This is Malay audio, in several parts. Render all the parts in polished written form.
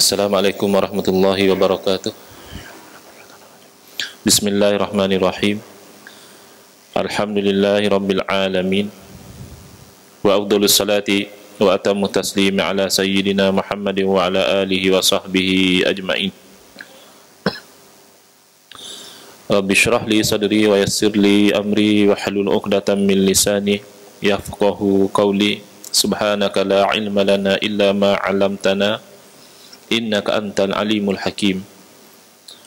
Assalamualaikum warahmatullahi wabarakatuh. Bismillahirrahmanirrahim. Alhamdulillahi rabbil alamin. Wa afdhalus salati wa atammu taslimi ala sayyidina Muhammadin wa ala alihi wa sahbihi ajma'in. Rabbi shrah li sadri wa yassir li amri wa halul 'uqdatam min lisani yafqahu qawli. Subhanaka la ilma lana illa ma 'allamtana innaka antal alimul hakim.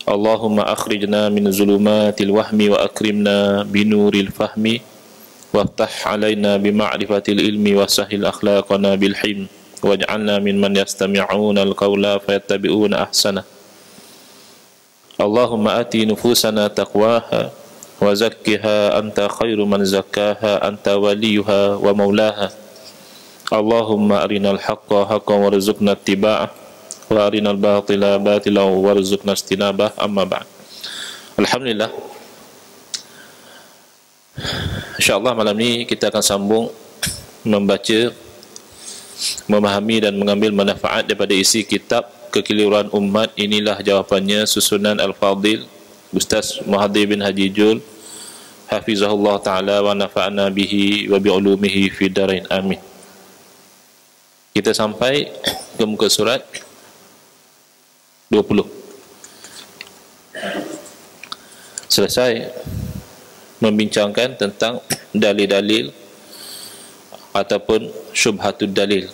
Allahumma akhrijna min zulumatil wahmi wa akrimna binuril fahmi waftah alaina bima'rifatil ilmi wa sahil akhlaqana bil hilm waj'alna mimman yastami'una al-qawla fayattabi'una ahsana. Allahumma ati nufusana taqwaha wa zakkiha anta khairu man zakkaha anta waliyuha wa maulaha. Allahumma arinal haqqa haqqan warzuqna ittiba'ah wa arinal batila batilan warzuqna istinabah. Amma ba'd. Alhamdulillah, InsyaAllah malam ni kita akan sambung membaca, memahami dan mengambil manfaat daripada isi kitab Kekeliruan Umat. Inilah jawapannya, susunan Al-Fadil Ustaz Muhaddir bin Haji Jul hafizahullah ta'ala wa nafa'na bihi wa bi'ulumihi fi darain amin. Kita sampai ke muka surat 20. Selesai membincangkan tentang dalil-dalil ataupun syubhatud dalil,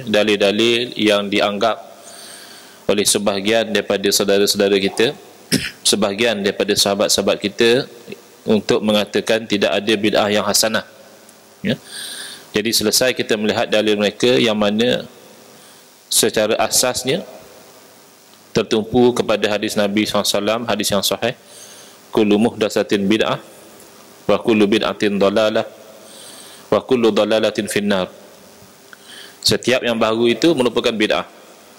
dalil-dalil yang dianggap oleh sebahagian daripada saudara-saudara kita, sebahagian daripada sahabat-sahabat kita untuk mengatakan tidak ada bid'ah yang hasanah, ya. Jadi selesai kita melihat dalil mereka yang mana secara asasnya tertumpu kepada hadis Nabi SAW, hadis yang sahih, kullu muhdatsatin bid'ah wa kullu bid'atin dalalah wa kullu dalalatin finnar. Setiap yang baru itu merupakan bid'ah,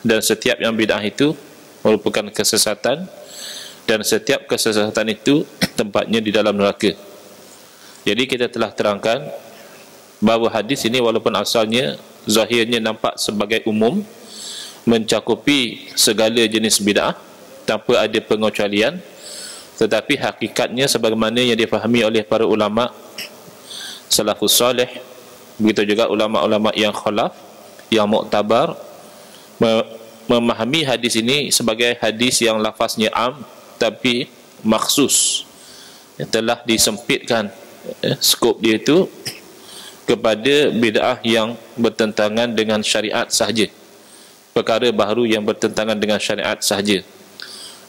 dan setiap yang bid'ah itu merupakan kesesatan, dan setiap kesesatan itu tempatnya di dalam neraka. Jadi kita telah terangkan bahawa hadis ini walaupun asalnya zahirnya nampak sebagai umum, mencakupi segala jenis bid'ah tanpa ada pengecualian, tetapi hakikatnya sebagaimana yang difahami oleh para ulama salafus salih, begitu juga ulama-ulama yang khalaf, yang muktabar, memahami hadis ini sebagai hadis yang lafaznya am tapi maksus, telah disempitkan skop dia itu kepada bid'ah yang bertentangan dengan syariat sahaja, perkara baru yang bertentangan dengan syariat sahaja.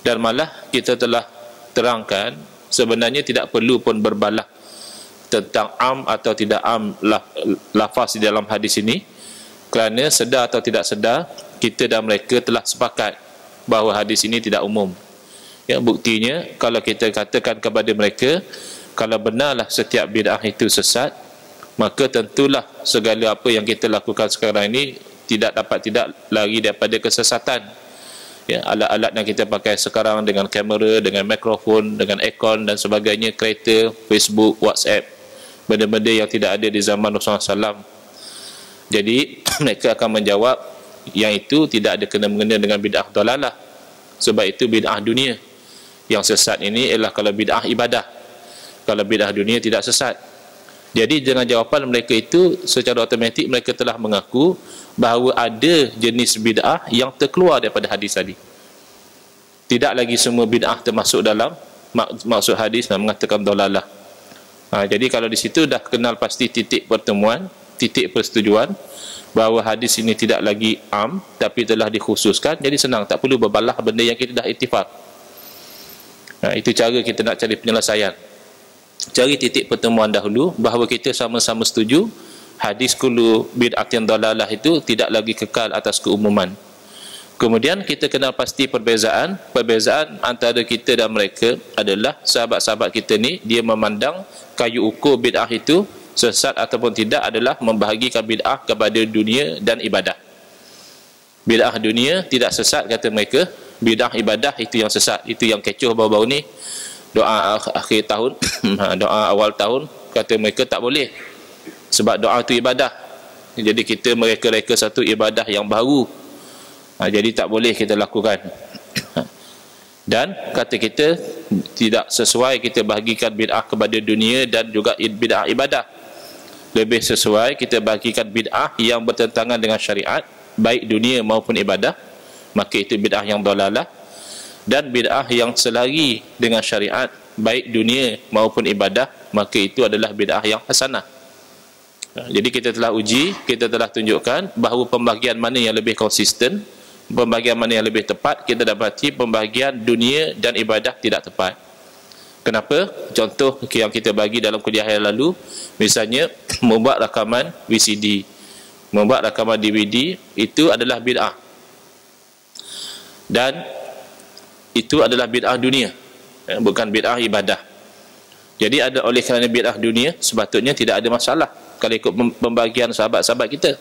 Dan malah kita telah terangkan sebenarnya tidak perlu pun berbalah tentang am atau tidak am lafaz di dalam hadis ini, kerana sedar atau tidak sedar kita dan mereka telah sepakat bahawa hadis ini tidak umum, ya. Buktinya kalau kita katakan kepada mereka kalau benarlah setiap bid'ah itu sesat, maka tentulah segala apa yang kita lakukan sekarang ini tidak lari daripada kesesatan, ya. Alat-alat yang kita pakai sekarang dengan kamera, dengan mikrofon, dengan aircon dan sebagainya, kereta, Facebook, WhatsApp, benda-benda yang tidak ada di zaman Rasulullah SAW. Jadi mereka akan menjawab yang itu tidak ada kena-mengena dengan bid'ah dalalah, sebab itu bid'ah dunia. Yang sesat ini ialah kalau bid'ah ibadah, kalau bid'ah dunia tidak sesat. Jadi dengan jawapan mereka itu, secara automatik mereka telah mengaku bahawa ada jenis bid'ah yang terkeluar daripada hadis tadi. Tidak lagi semua bid'ah termasuk dalam maksud hadis dan mengatakan dalalah. Jadi kalau di situ dah kenal pasti titik pertemuan, titik persetujuan bahawa hadis ini tidak lagi am tapi telah dikhususkan, jadi senang, tak perlu berbalah benda yang kita dah ittifaq. Itu cara kita nak cari penyelesaian. Cari titik pertemuan dahulu bahawa kita sama-sama setuju hadis kullu bid'atin dalalah itu tidak lagi kekal atas keumuman. Kemudian kita kenal pasti perbezaan antara kita dan mereka adalah sahabat-sahabat kita ni, dia memandang kayu ukur bid'ah itu sesat ataupun tidak adalah membahagikan bid'ah kepada dunia dan ibadah. Bid'ah dunia tidak sesat kata mereka, bid'ah ibadah itu yang sesat. Itu yang kecoh baru-baru ni, doa akhir tahun doa awal tahun, kata mereka tak boleh sebab doa itu ibadah. Jadi kita mereka-reka satu ibadah yang baru, Jadi tak boleh kita lakukan. Dan kata kita tidak sesuai kita bahagikan bid'ah kepada dunia dan juga bid'ah ibadah. Lebih sesuai kita bahagikan bid'ah yang bertentangan dengan syariat, baik dunia maupun ibadah, maka itu bid'ah yang dalalah. Dan bid'ah yang selari dengan syariat, baik dunia maupun ibadah, maka itu adalah bid'ah yang hasanah. Jadi kita telah uji, kita telah tunjukkan bahawa pembahagian mana yang lebih konsisten, pembahagian mana yang lebih tepat. Kita dapati pembahagian dunia dan ibadah tidak tepat. Kenapa? Contoh yang kita bagi dalam kuliah yang lalu, misalnya membuat rakaman VCD, membuat rakaman DVD, itu adalah bid'ah. Dan itu adalah bid'ah dunia, bukan bid'ah ibadah. Jadi oleh kerana bid'ah dunia, sepatutnya tidak ada masalah kalau ikut pembagian sahabat-sahabat kita.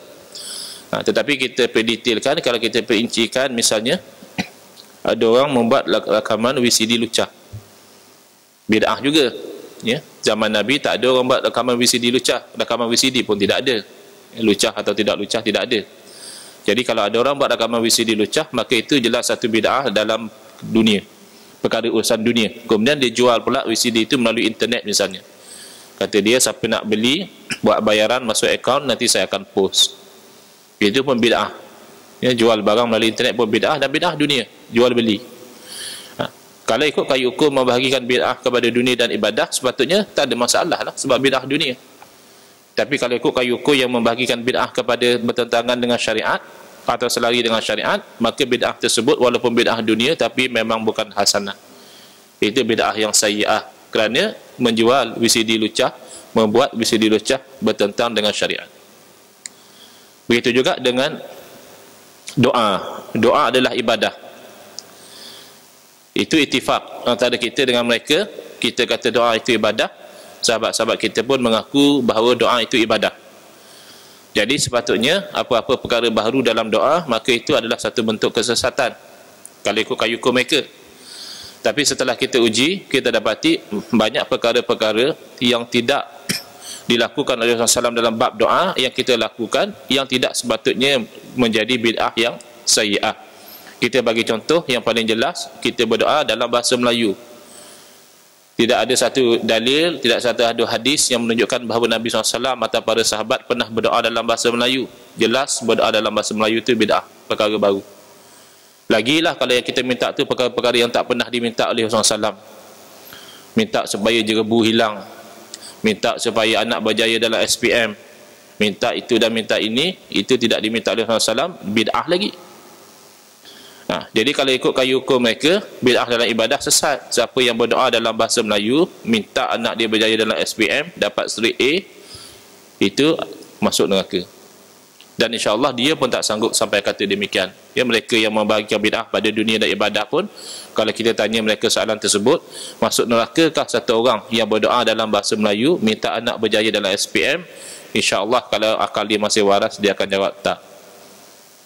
Tetapi kita perdetailkan, kalau kita perincikan, misalnya ada orang membuat rakaman VCD lucah, bid'ah juga, ya. Zaman Nabi tak ada orang buat rakaman VCD lucah, rakaman VCD pun tidak ada, lucah atau tidak lucah tidak ada. Jadi kalau ada orang buat rakaman VCD lucah, maka itu jelas satu bid'ah dalam dunia, perkara urusan dunia. Kemudian dia jual pula VCD itu melalui internet misalnya. Kata dia, siapa nak beli, buat bayaran, masuk akaun, nanti saya akan post. Itu pun bid'ah. Ya, jual barang melalui internet pun bid'ah, dan bid'ah dunia, jual beli. Kalau ikut kayu ukur membahagikan bid'ah kepada dunia dan ibadah, sepatutnya tak ada masalah lah, sebab bid'ah dunia. Tapi kalau ikut kayu ukur yang membahagikan bid'ah kepada bertentangan dengan syariat atau selari dengan syariat, maka bid'ah tersebut walaupun bid'ah dunia tapi memang bukan hasanah. Itu bid'ah yang sayyi'ah, kerana menjual VCD lucah, membuat VCD lucah bertentang dengan syariat. Begitu juga dengan doa. Doa adalah ibadah. Itu ittifaq antara kita dengan mereka. Kita kata doa itu ibadah, sahabat-sahabat kita pun mengaku bahawa doa itu ibadah. Jadi sepatutnya apa-apa perkara baru dalam doa, maka itu adalah satu bentuk kesesatan kalau ikut kayu ukur mereka. Tapi setelah kita uji, kita dapati banyak perkara-perkara yang tidak dilakukan oleh Rasulullah SAW dalam bab doa yang kita lakukan, yang tidak sepatutnya menjadi bid'ah yang sayyi'ah. Kita bagi contoh yang paling jelas, kita berdoa dalam bahasa Melayu. Tidak ada satu dalil, tidak satu hadis yang menunjukkan bahawa Nabi SAW atau para sahabat pernah berdoa dalam bahasa Melayu. Jelas berdoa dalam bahasa Melayu itu bid'ah, perkara baru. Lagilah kalau yang kita minta tu perkara-perkara yang tak pernah diminta oleh Rasulullah SAW. Minta supaya jerebu hilang, minta supaya anak berjaya dalam SPM, minta itu dan minta ini, itu tidak diminta oleh Rasulullah SAW, bid'ah lagi. Jadi kalau ikut kayu ukur mereka, bid'ah dalam ibadah sesat. Siapa yang berdoa dalam bahasa Melayu, minta anak dia berjaya dalam SPM, dapat straight A, itu masuk neraka. Dan insyaAllah dia pun tak sanggup sampai kata demikian. Ya, mereka yang membahagikan bid'ah pada dunia dan ibadah pun, kalau kita tanya mereka soalan tersebut, masuk nerakakah satu orang yang berdoa dalam bahasa Melayu, minta anak berjaya dalam SPM, insyaAllah kalau akal dia masih waras, dia akan jawab tak.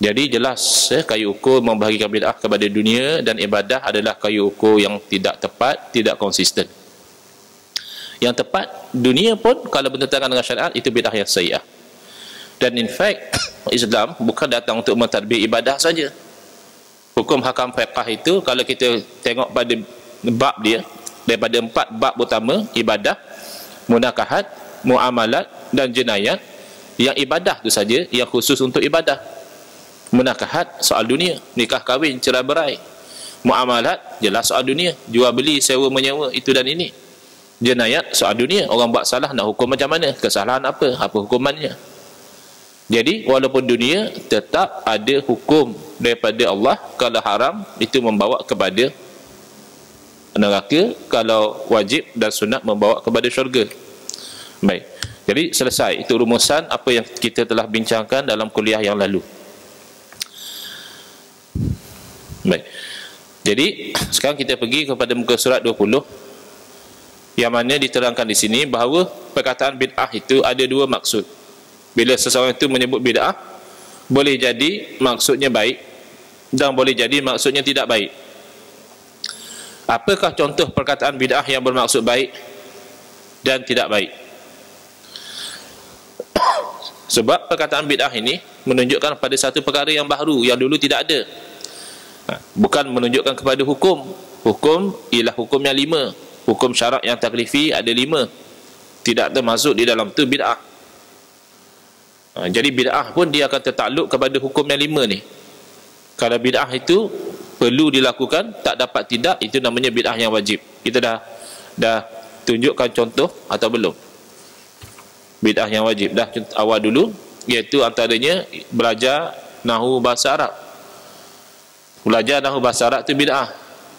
Jadi jelas, kayu ukur membahagikan bid'ah kepada dunia dan ibadah adalah kayu ukur yang tidak tepat, tidak konsisten. Yang tepat, dunia pun kalau bertentangan dengan syariat, itu bid'ah yang sayyi'ah. Dan in fact, Islam bukan datang untuk mentadbir ibadah saja. Hukum hakam fiqh itu, kalau kita tengok pada bab dia, daripada 4 bab utama, ibadah, munakahat, muamalat dan jenayat, yang ibadah tu saja yang khusus untuk ibadah. Munakahat soal dunia, nikah kahwin, cerai berai. Muamalat jelas soal dunia, jual beli, sewa menyewa, itu dan ini. Jenayat soal dunia, orang buat salah nak hukum macam mana, kesalahan apa hukumannya. Jadi walaupun dunia, tetap ada hukum daripada Allah. Kalau haram, itu membawa kepada neraka. Kalau wajib dan sunat, membawa kepada syurga. Baik, jadi selesai. Itu rumusan apa yang kita telah bincangkan dalam kuliah yang lalu. Baik, jadi sekarang kita pergi kepada muka surat 20, yang mana diterangkan di sini bahawa perkataan bid'ah itu ada 2 maksud. Bila seseorang itu menyebut bid'ah, boleh jadi maksudnya baik dan boleh jadi maksudnya tidak baik. Apakah contoh perkataan bid'ah yang bermaksud baik dan tidak baik? Sebab perkataan bid'ah ini menunjukkan pada satu perkara yang baru, yang dulu tidak ada. Bukan menunjukkan kepada hukum. Hukum ialah hukum yang 5. Hukum syarak yang taklifi ada 5. Tidak termasuk di dalam tu bid'ah. Jadi bid'ah pun dia akan tertakluk kepada hukum yang 5 ni. Kalau bid'ah itu perlu dilakukan, tak dapat tidak, itu namanya bid'ah yang wajib. Kita dah tunjukkan contoh atau belum? Bid'ah yang wajib dah awal dulu, iaitu antaranya belajar nahwu bahasa Arab. Belajar nahwu bahasa Arab tu bid'ah.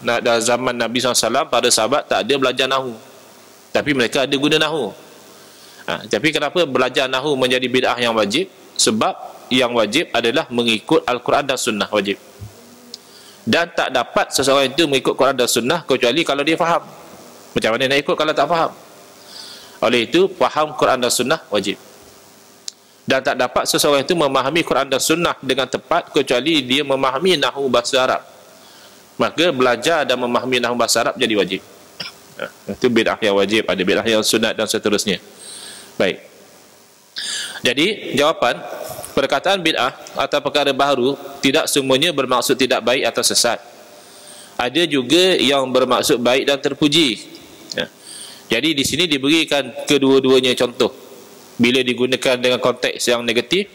Dalam zaman Nabi SAW, para sahabat tak ada belajar nahwu, tapi mereka ada guna nahwu. Tapi kenapa belajar nahwu menjadi bid'ah yang wajib? Sebab yang wajib adalah mengikut Al-Quran dan Sunnah wajib. Dan tak dapat seseorang itu mengikut Quran dan Sunnah kecuali kalau dia faham. Macam mana nak ikut kalau tak faham? Oleh itu, faham Quran dan Sunnah wajib. Dan tak dapat seseorang itu memahami Quran dan Sunnah dengan tepat kecuali dia memahami nahwu bahasa Arab. Maka belajar dan memahami nahwu bahasa Arab jadi wajib. Itu bid'ah yang wajib, ada bid'ah yang sunat dan seterusnya. Baik. Jadi, jawapan, perkataan bid'ah atau perkara baharu tidak semuanya bermaksud tidak baik atau sesat. Ada juga yang bermaksud baik dan terpuji. Jadi di sini diberikan kedua-duanya contoh. Bila digunakan dengan konteks yang negatif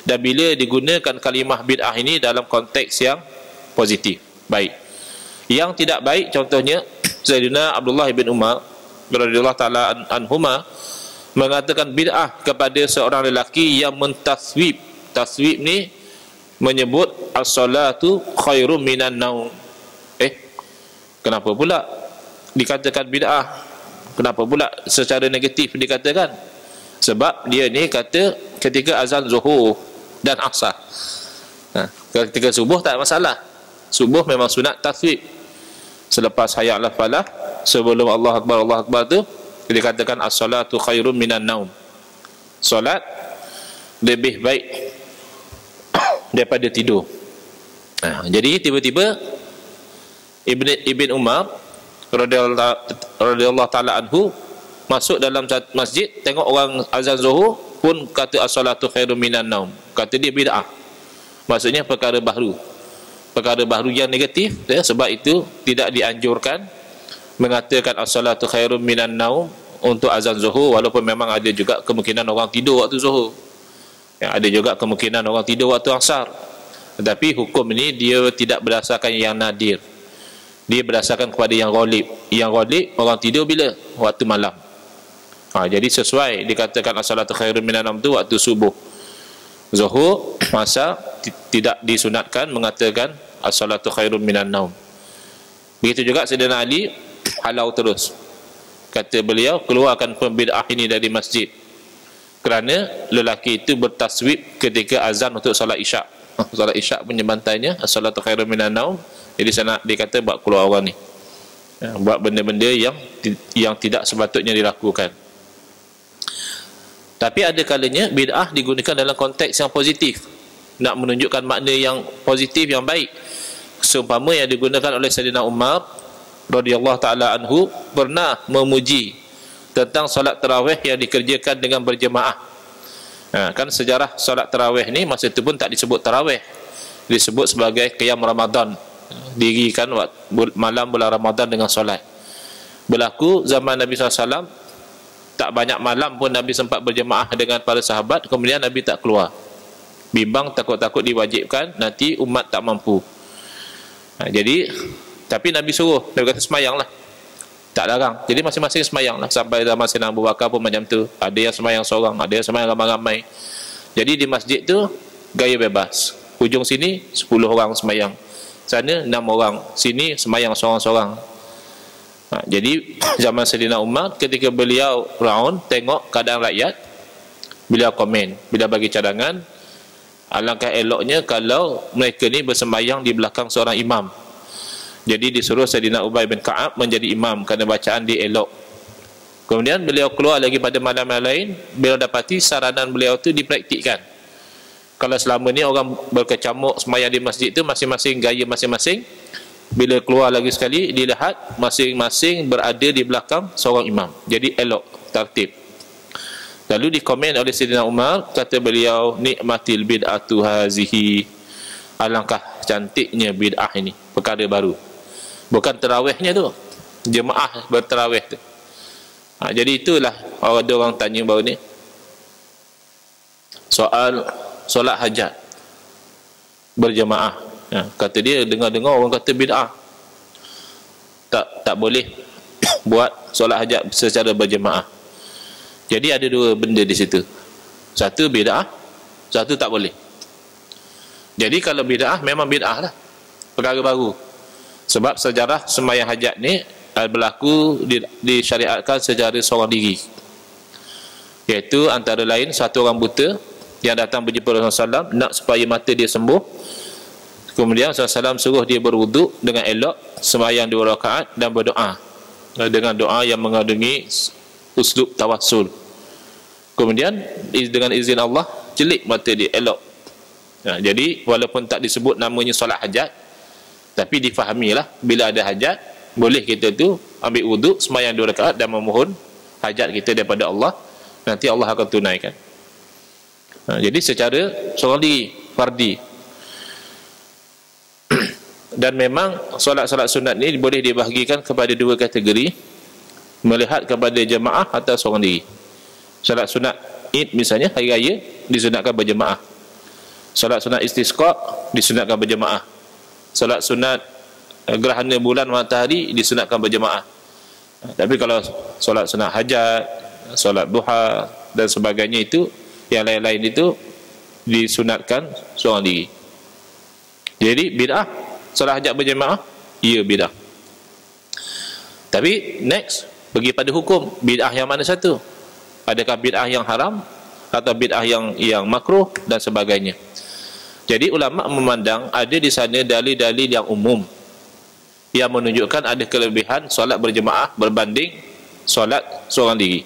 dan bila digunakan kalimah bid'ah ini dalam konteks yang positif, baik. Yang tidak baik contohnya Sayyidina Abdullah bin Umar radhiyallahu taala anhuma mengatakan bid'ah kepada seorang lelaki yang mentaswib. Taswib ni menyebut as-salatu khairum minan naum. Kenapa pula dikatakan bid'ah? Kenapa pula secara negatif dikatakan? Sebab dia ni kata ketika azan zuhur dan asar. Ketika subuh tak ada masalah. Subuh memang sunat taswib. Selepas hayya 'alal falah, sebelum Allah Akbar tu dikatakan as-salatu khairum minan naum. Solat lebih baik daripada tidur. Jadi tiba-tiba Ibn Umar radhiyallahu taala anhu masuk dalam masjid, tengok orang azan zuhur pun kata as-salatu khairum minan naum. Kata dia bid'ah. Maksudnya perkara baru. Perkara baru yang negatif, sebab itu tidak dianjurkan mengatakan as-salatu khairum minan naum untuk azan zuhur, walaupun memang ada juga kemungkinan orang tidur waktu zuhur. Ada juga kemungkinan orang tidur waktu asar. Tetapi hukum ini dia tidak berdasarkan yang nadir. Dia berdasarkan kepada yang ghalib. Yang ghalib orang tidur bila? Waktu malam. Jadi sesuai dikatakan as-salatu khairum minan naum tu waktu subuh. Zuhur masa tidak disunatkan mengatakan as-salatu khairum minan naum. Begitu juga Sayyidina Ali halau terus. Kata beliau, keluarkan pembid'ah ini dari masjid kerana lelaki itu bertaswib ketika azan untuk solat isyak. Solat isyak punya bantainya as-salatu khairum minan naum. Jadi sana dia kata buat keluar orang ni, buat benda-benda yang tidak sepatutnya dilakukan. Tapi ada kalanya bid'ah digunakan dalam konteks yang positif, nak menunjukkan makna yang positif, yang baik. Seumpama yang digunakan oleh Sayyidina Umar radhiyallahu taala anhu pernah memuji tentang solat tarawih yang dikerjakan dengan berjemaah. Kan sejarah solat tarawih ni masa itu pun tak disebut tarawih, disebut sebagai qiyam Ramadan. Dirikan malam bulan Ramadan dengan solat. Berlaku zaman Nabi SAW, tak banyak malam pun Nabi sempat berjemaah dengan para sahabat, kemudian Nabi tak keluar. Bimbang takut-takut diwajibkan, nanti umat tak mampu. Jadi tapi Nabi suruh, Nabi kata semayanglah, tak larang. Jadi masing-masing semayanglah. Sampai zaman Sayyidina Abu Bakar pun macam tu, ada yang semayang seorang, ada yang semayang ramai-ramai. Jadi di masjid tu gaya bebas. Hujung sini 10 orang semayang, sana 6 orang, sini semayang seorang-seorang. Jadi zaman Sayyidina Umar, ketika beliau round tengok keadaan rakyat, beliau komen, beliau bagi cadangan, alangkah eloknya kalau mereka ni bersemayang di belakang seorang imam. Jadi disuruh Sayyidina Ubay bin Ka'ab menjadi imam kerana bacaan dia elok. Kemudian beliau keluar lagi pada malam yang lain, beliau dapati saranan beliau tu dipraktikkan. Kalau selama ni orang berkecamuk semayang di masjid tu masing-masing gaya masing-masing, bila keluar lagi sekali dilihat masing-masing berada di belakang seorang imam. Jadi elok, tertib. Lalu dikomen oleh Sayyidina Umar, kata beliau, nikmatil bid'atu hazihi. Alangkah cantiknya bid'ah ini, perkara baru. Bukan tarawihnya tu, jemaah bertarawih tu. Jadi itulah ada orang tanya baru ni soal solat hajat berjemaah. Kata dia, dengar-dengar orang kata bid'ah, tak boleh buat solat hajat secara berjemaah. Jadi ada dua benda di situ. Satu bid'ah, satu tak boleh. Jadi kalau bid'ah, memang bid'ah lah, perkara baru. Sebab sejarah sembahyang hajat ni berlaku disyariatkan secara seorang diri, iaitu antara lain satu orang buta yang datang berjumpa Rasulullah SAW nak supaya mata dia sembuh. Kemudian Rasulullah SAW suruh dia berwuduk dengan elok, sembahyang 2 rakaat dan berdoa dengan doa yang mengandungi uslub tawassul. Kemudian dengan izin Allah celik mata dia elok. Jadi walaupun tak disebut namanya solat hajat, tapi difahamilah bila ada hajat boleh kita tu ambil wuduk, sembahyang 2 rakaat dan memohon hajat kita daripada Allah, nanti Allah akan tunaikan. Jadi secara seorang diri, fardi. Dan memang solat-solat sunat ni boleh dibahagikan kepada dua kategori, melihat kepada jemaah atau seorang diri. Solat sunat Id misalnya, hari raya, disunatkan berjemaah. Solat sunat istisqa disunatkan berjemaah. Solat sunat gerhana bulan matahari disunatkan berjemaah. Tapi kalau solat sunat hajat, solat duha dan sebagainya, itu yang lain-lain itu disunatkan seorang diri. Jadi bid'ah solat hajat berjemaah, ya bid'ah. Tapi next, pergi pada hukum, bid'ah yang mana satu? Adakah bid'ah yang haram atau bid'ah yang makruh dan sebagainya? Jadi ulama memandang ada di sana dalil-dalil yang umum yang menunjukkan ada kelebihan solat berjemaah berbanding solat seorang diri.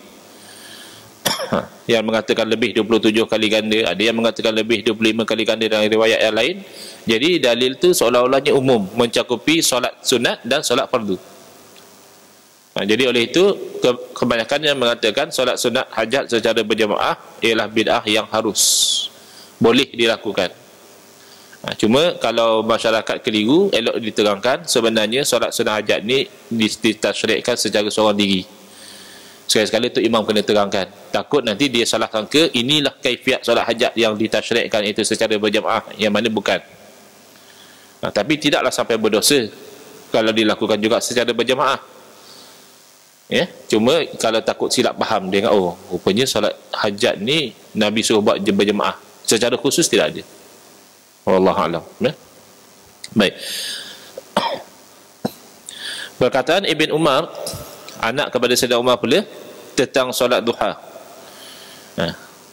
Yang mengatakan lebih 27 kali ganda, ada yang mengatakan lebih 25 kali ganda dalam riwayat yang lain. Jadi dalil tu seolah-olahnya umum, mencakupi solat sunat dan solat fardu. Jadi oleh itu kebanyakan yang mengatakan solat sunat hajat secara berjemaah ialah bid'ah yang harus boleh dilakukan. Cuma kalau masyarakat keliru, elok diterangkan sebenarnya solat sunat hajat ni ditasyri'kan secara seorang diri. Sekali-sekala tu imam kena terangkan, takut nanti dia salah sangka inilah kaifiat solat hajat yang ditasyri'kan itu secara berjemaah, yang mana bukan. Tapi tidaklah sampai berdosa kalau dilakukan juga secara berjemaah. Ya, cuma kalau takut silap faham, dia ingat, oh rupanya solat hajat ni Nabi suruh buat berjemaah, secara khusus tidak ada. Wallahu a'lam. Baik. Perkataan Ibn Umar, anak kepada Sayyidina Umar pula, tentang solat duha,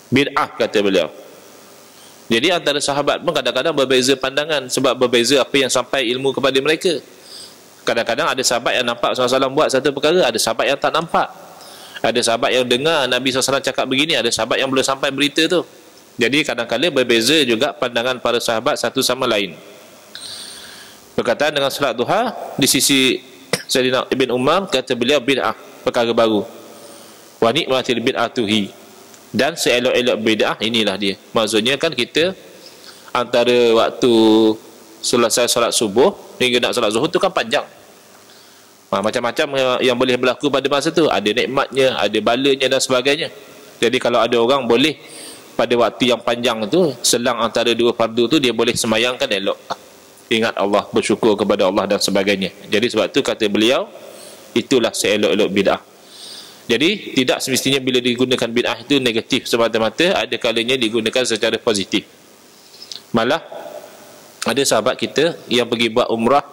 bid'ah kata beliau. Jadi antara sahabat pun kadang-kadang berbeza pandangan, sebab berbeza apa yang sampai ilmu kepada mereka. Kadang-kadang ada sahabat yang nampak SAW buat satu perkara, ada sahabat yang tak nampak. Ada sahabat yang dengar Nabi SAW cakap begini, ada sahabat yang belum sampai berita tu. Jadi kadang-kadang berbeza juga pandangan para sahabat satu sama lain. Berkaitan dengan solat duha, di sisi Sayyidina Ibn Umar, kata beliau bid'ah, perkara baru. Wa ni'matil bid'atuhi, dan seelok-elok bid'ah inilah dia. Maksudnya kan kita antara waktu selesai solat subuh hingga nak solat zuhur tu kan panjang. Macam-macam yang boleh berlaku pada masa tu, ada nikmatnya, ada balanya dan sebagainya. Jadi kalau ada orang boleh pada waktu yang panjang tu, selang antara dua fardu tu, dia boleh sembahyangkan elok, ingat Allah, bersyukur kepada Allah dan sebagainya. Jadi sebab tu kata beliau, itulah seelok-elok bid'ah. Jadi tidak semestinya bila digunakan bid'ah itu negatif semata-mata, ada kalanya digunakan secara positif. Malah ada sahabat kita yang pergi buat umrah,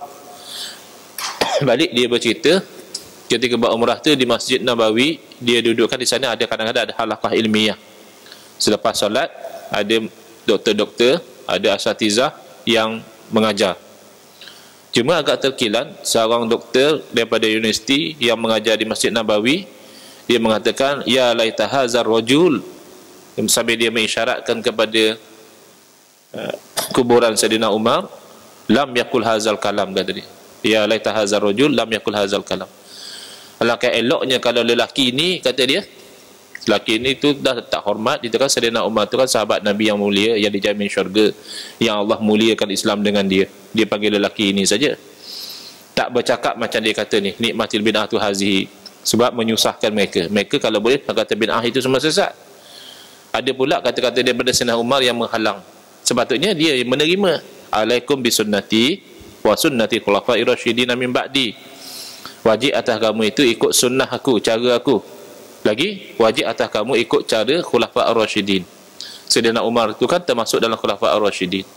balik dia bercerita ketika buat umrah tu di Masjid Nabawi, dia dudukkan di sana, ada kadang-kadang ada halaqah ilmiah. Selepas solat ada doktor-doktor, ada asatizah yang mengajar. Cuma agak terkilan, seorang doktor daripada universiti yang mengajar di Masjid Nabawi, dia mengatakan, ya laita hazar rajul, sambil dia mengisyaratkan kepada kuburan Sayyidina Umar, lam yakul hazal kalam, kata dia. Ya laita hazar rajul lam yakul hazal kalam. Alangkah eloknya kalau lelaki ini, kata dia, Lelaki ini tu dah tak hormat. Dia kan Sayyidina Umar tu kan sahabat Nabi yang mulia, yang dijamin syurga, yang Allah muliakan Islam dengan dia. Dia panggil lelaki ini saja. Tak bercakap macam dia kata ni, nikmatil bid'ah tu hazihi, sebab menyusahkan mereka. Mereka kalau boleh kata bid'ah itu semua sesat. Ada pula kata-kata daripada Sayyidina Umar yang menghalang. Sepatutnya dia menerima. Alaikum bisunnati wa sunnati khulafa'ir rasyidin min ba'di. Wajib atas kamu itu ikut sunnah aku, cara aku. Lagi wajib atas kamu ikut cara khulafa'ir rasyidin. Sayyidina Umar itu kan termasuk dalam khulafa'ir rasyidin.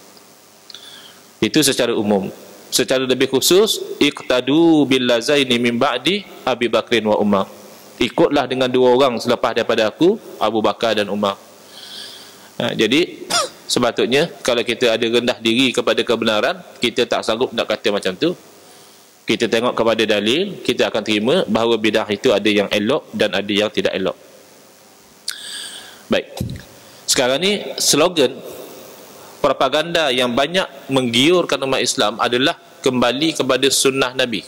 Itu secara umum. Secara lebih khusus, iqtadu bil lazaini min ba'di Abi Bakrin wa Umar. Ikutlah dengan dua orang selepas daripada aku, Abu Bakar dan Umar. Jadi sepatutnya kalau kita ada rendah diri kepada kebenaran, kita tak sanggup nak kata macam tu. Kita tengok kepada dalil, kita akan terima bahawa bidah itu ada yang elok dan ada yang tidak elok. Baik. Sekarang ni slogan propaganda yang banyak menggiurkan umat Islam adalah kembali kepada sunnah Nabi.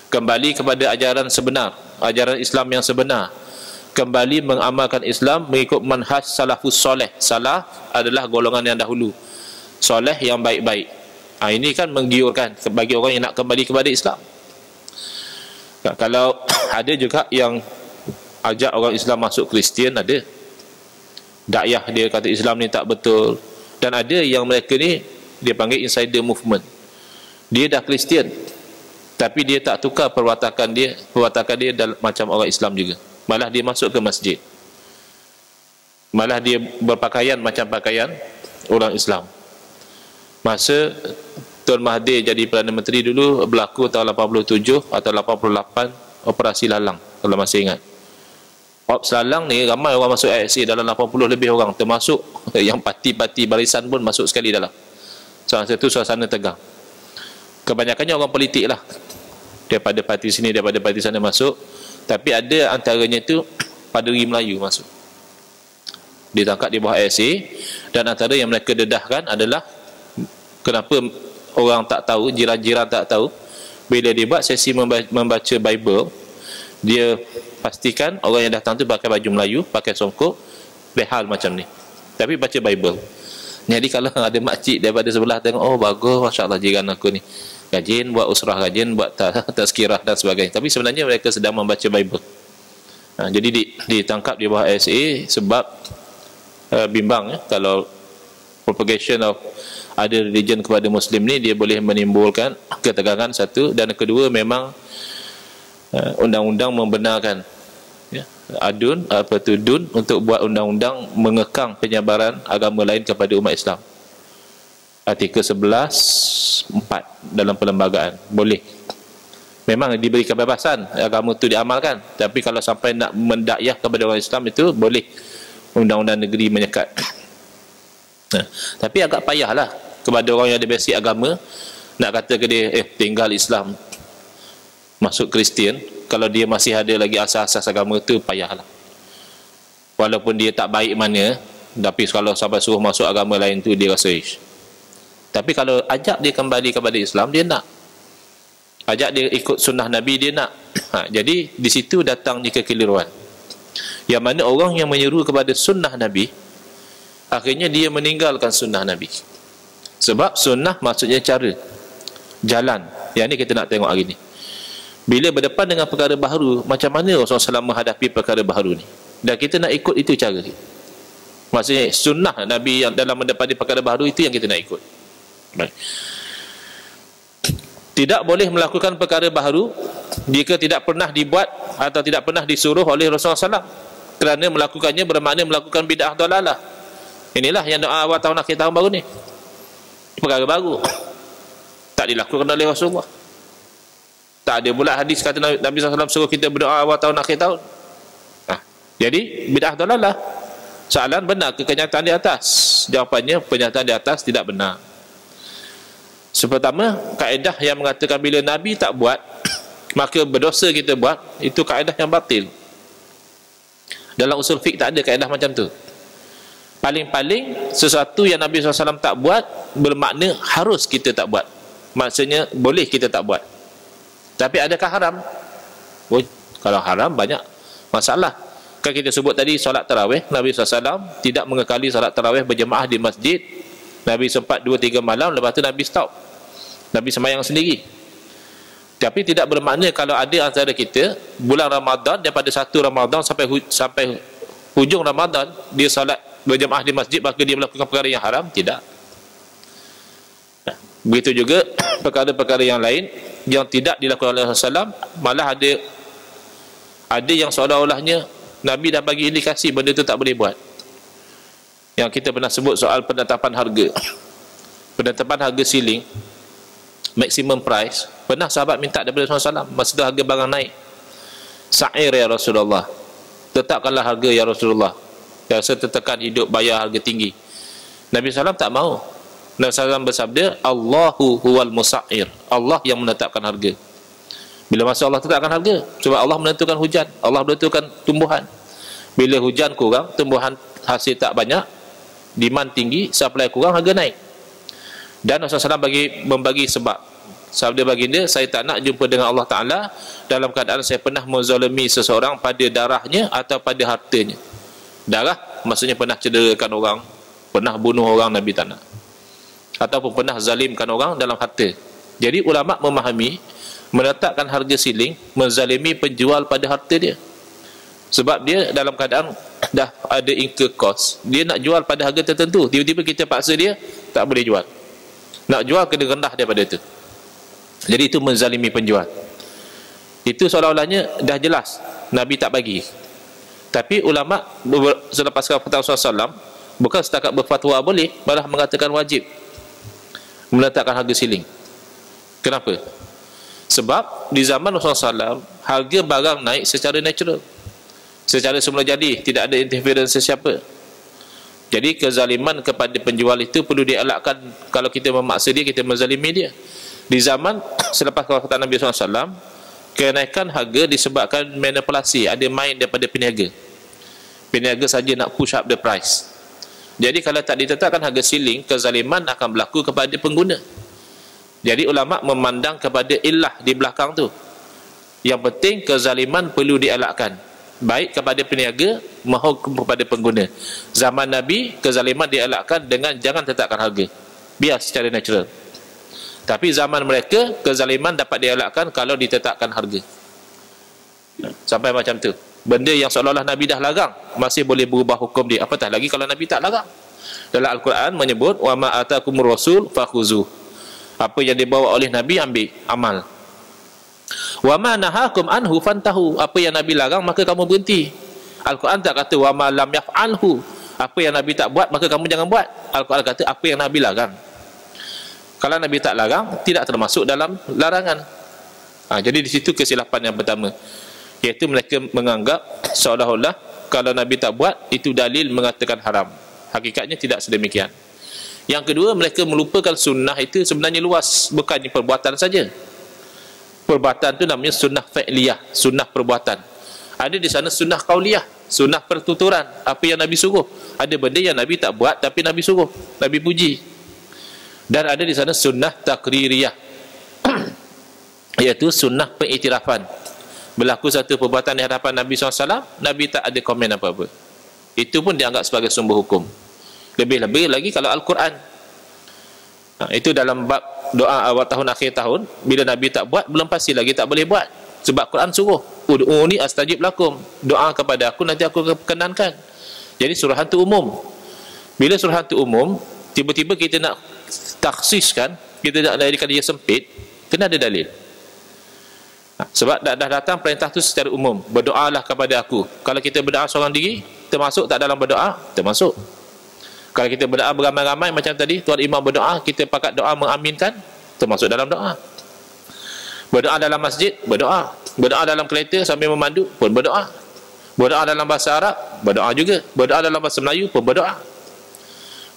Kembali kepada ajaran sebenar, ajaran Islam yang sebenar. Kembali mengamalkan Islam mengikut manhaj salafus soleh. Salaf adalah golongan yang dahulu, soleh yang baik-baik. Ini kan menggiurkan bagi orang yang nak kembali kepada Islam. Kalau ada juga yang ajak orang Islam masuk Kristian, ada dakwah dia kata Islam ni tak betul. Dan ada yang mereka ni dia panggil insider movement. Dia dah Kristian tapi dia tak tukar perwatakan dia macam orang Islam juga. Malah dia masuk ke masjid, malah dia berpakaian macam pakaian orang Islam. Masa Tun Mahathir jadi Perdana Menteri dulu, berlaku tahun 87 atau 88 operasi lalang, kalau masih ingat. Operasi lalang ni ramai orang masuk ISA, dalam 80 lebih orang, termasuk yang parti-parti barisan pun masuk sekali dalam. Masa itu suasana tegang. Kebanyakannya orang politik lah, daripada parti sini, daripada parti sana masuk. Tapi ada antaranya itu Padri Melayu masuk, ditangkap di bawah ISA. Dan antara yang mereka dedahkan adalah kenapa orang tak tahu, jiran-jiran tak tahu, bila dia buat sesi membaca Bible, dia pastikan orang yang datang tu pakai baju Melayu, pakai songkok, behal macam ni, tapi baca Bible. Jadi kalau ada makcik daripada sebelah tengok, oh bagus, Masya Allah jiran aku ni, rajin buat usrah, rajin buat tazkirah dan sebagainya, tapi sebenarnya mereka sedang membaca Bible. Jadi ditangkap di bawah ISA sebab bimbang kalau propagation of other religion kepada Muslim ni dia boleh menimbulkan ketegangan, satu, dan kedua memang undang-undang membenarkan adun dun untuk buat undang-undang mengekang penyebaran agama lain kepada umat Islam. Artikel 11(4) dalam perlembagaan boleh, memang diberi kebebasan agama tu diamalkan, tapi kalau sampai nak mendakwah kepada orang Islam itu boleh undang-undang negeri menyekat. Tapi agak payahlah kepada orang yang ada basic agama nak kata ke dia tinggal Islam masuk Kristian, kalau dia masih ada lagi asas-asas agama tu payahlah. Walaupun dia tak baik mana, tapi kalau sampai suruh masuk agama lain tu dia rasa ish. Tapi kalau ajak dia kembali kepada Islam, dia nak. Ajak dia ikut sunnah Nabi, dia nak. Jadi di situ datangnya kekeliruan, yang mana orang yang menyeru kepada sunnah Nabi, akhirnya dia meninggalkan sunnah Nabi. Sebab sunnah maksudnya cara, jalan. Yang ni kita nak tengok hari ni. Bila berdepan dengan perkara baharu, macam mana Rasulullah SAW menghadapi perkara baharu ni, dan kita nak ikut itu cara. Maksudnya sunnah Nabi yang dalam mendepani perkara baharu itu yang kita nak ikut. Baik. Tidak boleh melakukan perkara baharu jika tidak pernah dibuat atau tidak pernah disuruh oleh Rasulullah SAW. Kerana melakukannya bermakna melakukan bid'ah dalalah. Inilah yang doa awal tahun akhir tahun baru ni. Perkara baru tak dilakukan oleh Rasulullah. Tak ada pula hadis kata Nabi SAW suruh kita berdoa awal tahun akhir tahun. Jadi bid'ah dalalah. Soalan, benar ke kenyataan di atas? Jawapannya, penyataan di atas tidak benar. Pertama, kaedah yang mengatakan bila Nabi tak buat maka berdosa kita buat, itu kaedah yang batil. Dalam usul fiqh tak ada kaedah macam tu. Paling-paling sesuatu yang Nabi SAW tak buat bermakna harus kita tak buat. Maksudnya boleh kita tak buat. Tapi adakah haram? Kalau haram banyak masalah. Kan kita sebut tadi solat tarawih, Nabi SAW tidak mengekali solat tarawih berjemaah di masjid. Nabi sempat 2-3 malam, lepas tu Nabi stop. Nabi sembahyang sendiri. Tapi tidak bermakna kalau ada antara kita bulan Ramadan, daripada 1 Ramadan sampai hujung Ramadan dia solat berjemaah di masjid maka dia melakukan perkara yang haram. Tidak. Begitu juga perkara-perkara yang lain yang tidak dilakukan oleh Rasulullah, malah ada yang seolah-olahnya Nabi dah bagi indikasi benda itu tak boleh buat. Yang kita pernah sebut soal penetapan harga. Penetapan harga ceiling, maximum price, pernah sahabat minta daripada Rasulullah SAW, masa itu harga barang naik. Sa'ir ya Rasulullah, tetapkanlah harga ya Rasulullah. Yang saya tertekan hidup bayar harga tinggi. Nabi SAW tak mau. Nabi SAW bersabda, Allahu huwal musa'ir, Allah yang menetapkan harga. Bila masa Allah tetapkan harga, sebab Allah menentukan hujan, Allah menentukan tumbuhan. Bila hujan kurang, tumbuhan hasil tak banyak, demand tinggi, supply kurang, harga naik. Dan Rasulullah SAW membagi sebab. Sabda baginda, saya tak nak jumpa dengan Allah Ta'ala dalam keadaan saya pernah menzalimi seseorang pada darahnya atau pada hartanya. Darah maksudnya pernah cederakan orang, pernah bunuh orang, Nabi tak nak. Ataupun pernah zalimkan orang dalam harta. Jadi ulama memahami menetapkan harga siling menzalimi penjual pada harta dia, sebab dia dalam keadaan dah ada incur cost, dia nak jual pada harga tertentu, tiba-tiba kita paksa dia tak boleh jual, nak jual kena rendah daripada itu. Jadi itu menzalimi penjual. Itu seolah-olahnya dah jelas Nabi tak bagi. Tapi ulama selepas fatwa Rasulullah SAW bukan setakat berfatwa boleh, malah mengatakan wajib menetapkan harga siling. Kenapa? Sebab di zaman Rasulullah SAW harga barang naik secara natural, secara semula jadi, tidak ada interference sesiapa. Jadi kezaliman kepada penjual itu perlu dielakkan. Kalau kita memaksa dia, kita menzalimi dia. Di zaman selepas kewafatan Nabi SAW, kenaikan harga disebabkan manipulasi, ada main daripada peniaga. Peniaga saja nak push up the price. Jadi kalau tak ditetapkan harga ceiling, kezaliman akan berlaku kepada pengguna. Jadi ulama memandang kepada illah di belakang tu. Yang penting kezaliman perlu dielakkan, baik kepada peniaga maupun kepada pengguna. Zaman Nabi kezaliman dielakkan dengan jangan tetapkan harga, biar secara natural. Tapi zaman mereka kezaliman dapat dielakkan kalau ditetapkan harga. Sampai macam tu. Benda yang seolah-olah Nabi dah larang masih boleh berubah hukum dia. Apatah lagi kalau Nabi tak larang. Dalam Al-Quran menyebut wa ma atakumur rasul fakhuzuh. Apa yang dibawa oleh Nabi ambil, amal. Wa ma nahakum anhu fantahu. Apa yang Nabi larang maka kamu berhenti. Al-Quran tak kata wa ma lam yaf'alhu. Apa yang Nabi tak buat maka kamu jangan buat. Al-Quran kata apa yang Nabi larang. Kalau Nabi tak larang, tidak termasuk dalam larangan. Jadi di situ kesilapan yang pertama, iaitu mereka menganggap seolah-olah kalau Nabi tak buat itu dalil mengatakan haram. Hakikatnya tidak sedemikian. Yang kedua, mereka melupakan sunnah itu sebenarnya luas, bukannya perbuatan saja. Perbuatan itu namanya sunnah fa'liyah, sunnah perbuatan. Ada di sana sunnah qauliyah, sunnah pertuturan, apa yang Nabi suruh. Ada benda yang Nabi tak buat tapi Nabi suruh, Nabi puji. Dan ada di sana sunnah takririyah, iaitu sunnah pengiktirafan. Berlaku satu perbuatan di hadapan Nabi SAW, Nabi tak ada komen apa-apa. Itu pun dianggap sebagai sumber hukum. Lebih-lebih lagi kalau Al-Quran. Itu dalam bab doa awal tahun akhir tahun, bila Nabi tak buat, belum pasti lagi tak boleh buat. Sebab Quran suruh, ud'uni astajib lakum, doa kepada aku nanti aku perkenankan. Jadi suruhan itu umum. Bila suruhan itu umum, tiba-tiba kita nak taksiskan, kita nak jadikan dia sempit, kena ada dalil. Sebab dah datang perintah tu secara umum, berdoalah kepada aku. Kalau kita berdoa seorang diri, termasuk tak dalam berdoa? Termasuk. Kalau kita berdoa beramai-ramai macam tadi, tuan imam berdoa, kita pakat doa mengaminkan, termasuk dalam doa. Berdoa dalam masjid, berdoa. Berdoa dalam kereta sambil memandu pun berdoa. Berdoa dalam bahasa Arab, berdoa juga. Berdoa dalam bahasa Melayu pun berdoa.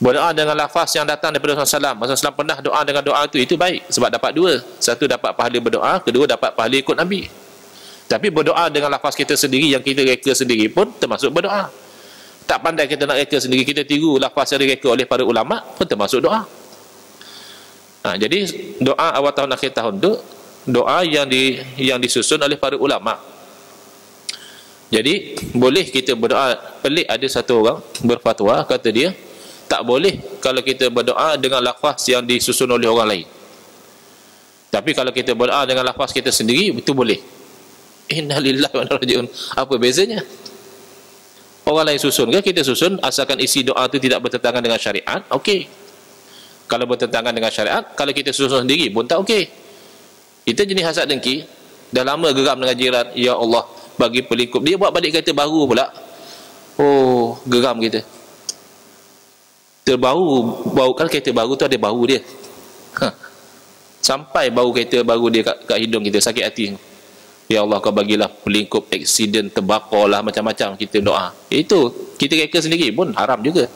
Berdoa dengan lafaz yang datang daripada Rasulullah SAW. Rasulullah pernah doa dengan doa itu baik, sebab dapat dua. Satu, dapat pahala berdoa, kedua, dapat pahala ikut Nabi. Tapi berdoa dengan lafaz kita sendiri, yang kita reka sendiri pun termasuk berdoa. Tak pandai kita nak reka sendiri, kita tiru lafaz yang direka oleh para ulama pun termasuk doa. Jadi doa awal tahun akhir tahun tu doa yang disusun oleh para ulama. Jadi boleh kita berdoa. Pelik ada satu orang berfatwa, kata dia tak boleh kalau kita berdoa dengan lafaz yang disusun oleh orang lain. Tapi kalau kita berdoa dengan lafaz kita sendiri, itu boleh. Innalillahi wa inna ilaihi raji'un. Apa bezanya? Orang lain susun ke kita susun, asalkan isi doa itu tidak bertentangan dengan syariat, okey. Kalau bertentangan dengan syariat, kalau kita susun sendiri pun tak okey. Kita jenis hasad dengki, dah lama geram dengan jiran, ya Allah bagi pelingkup, dia buat balik kereta baru pula, oh geram kita. Terbau, bau kan kereta baru tu ada bau dia, sampai bau kereta baru dia kat hidung kita, sakit hati. Ya Allah, kau bagilah pelingkup, aksiden, terbakar lah, macam-macam kita doa. Itu kita reka sendiri pun haram juga,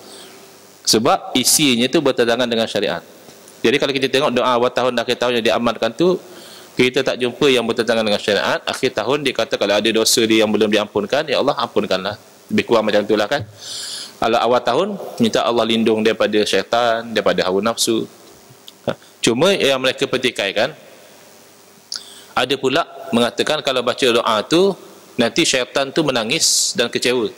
sebab isinya tu bertentangan dengan syariat. Jadi kalau kita tengok doa awal tahun dan akhir tahun yang diamalkan tu, kita tak jumpa yang bertentangan dengan syariat. Akhir tahun dia kata kalau ada dosa dia yang belum diampunkan, ya Allah ampunkanlah. Lebih kurang macam itulah kan. Kalau awal tahun, minta Allah lindung daripada syaitan, daripada hawa nafsu. Cuma yang mereka petikaikan, ada pula mengatakan kalau baca doa tu nanti syaitan tu menangis dan kecewa.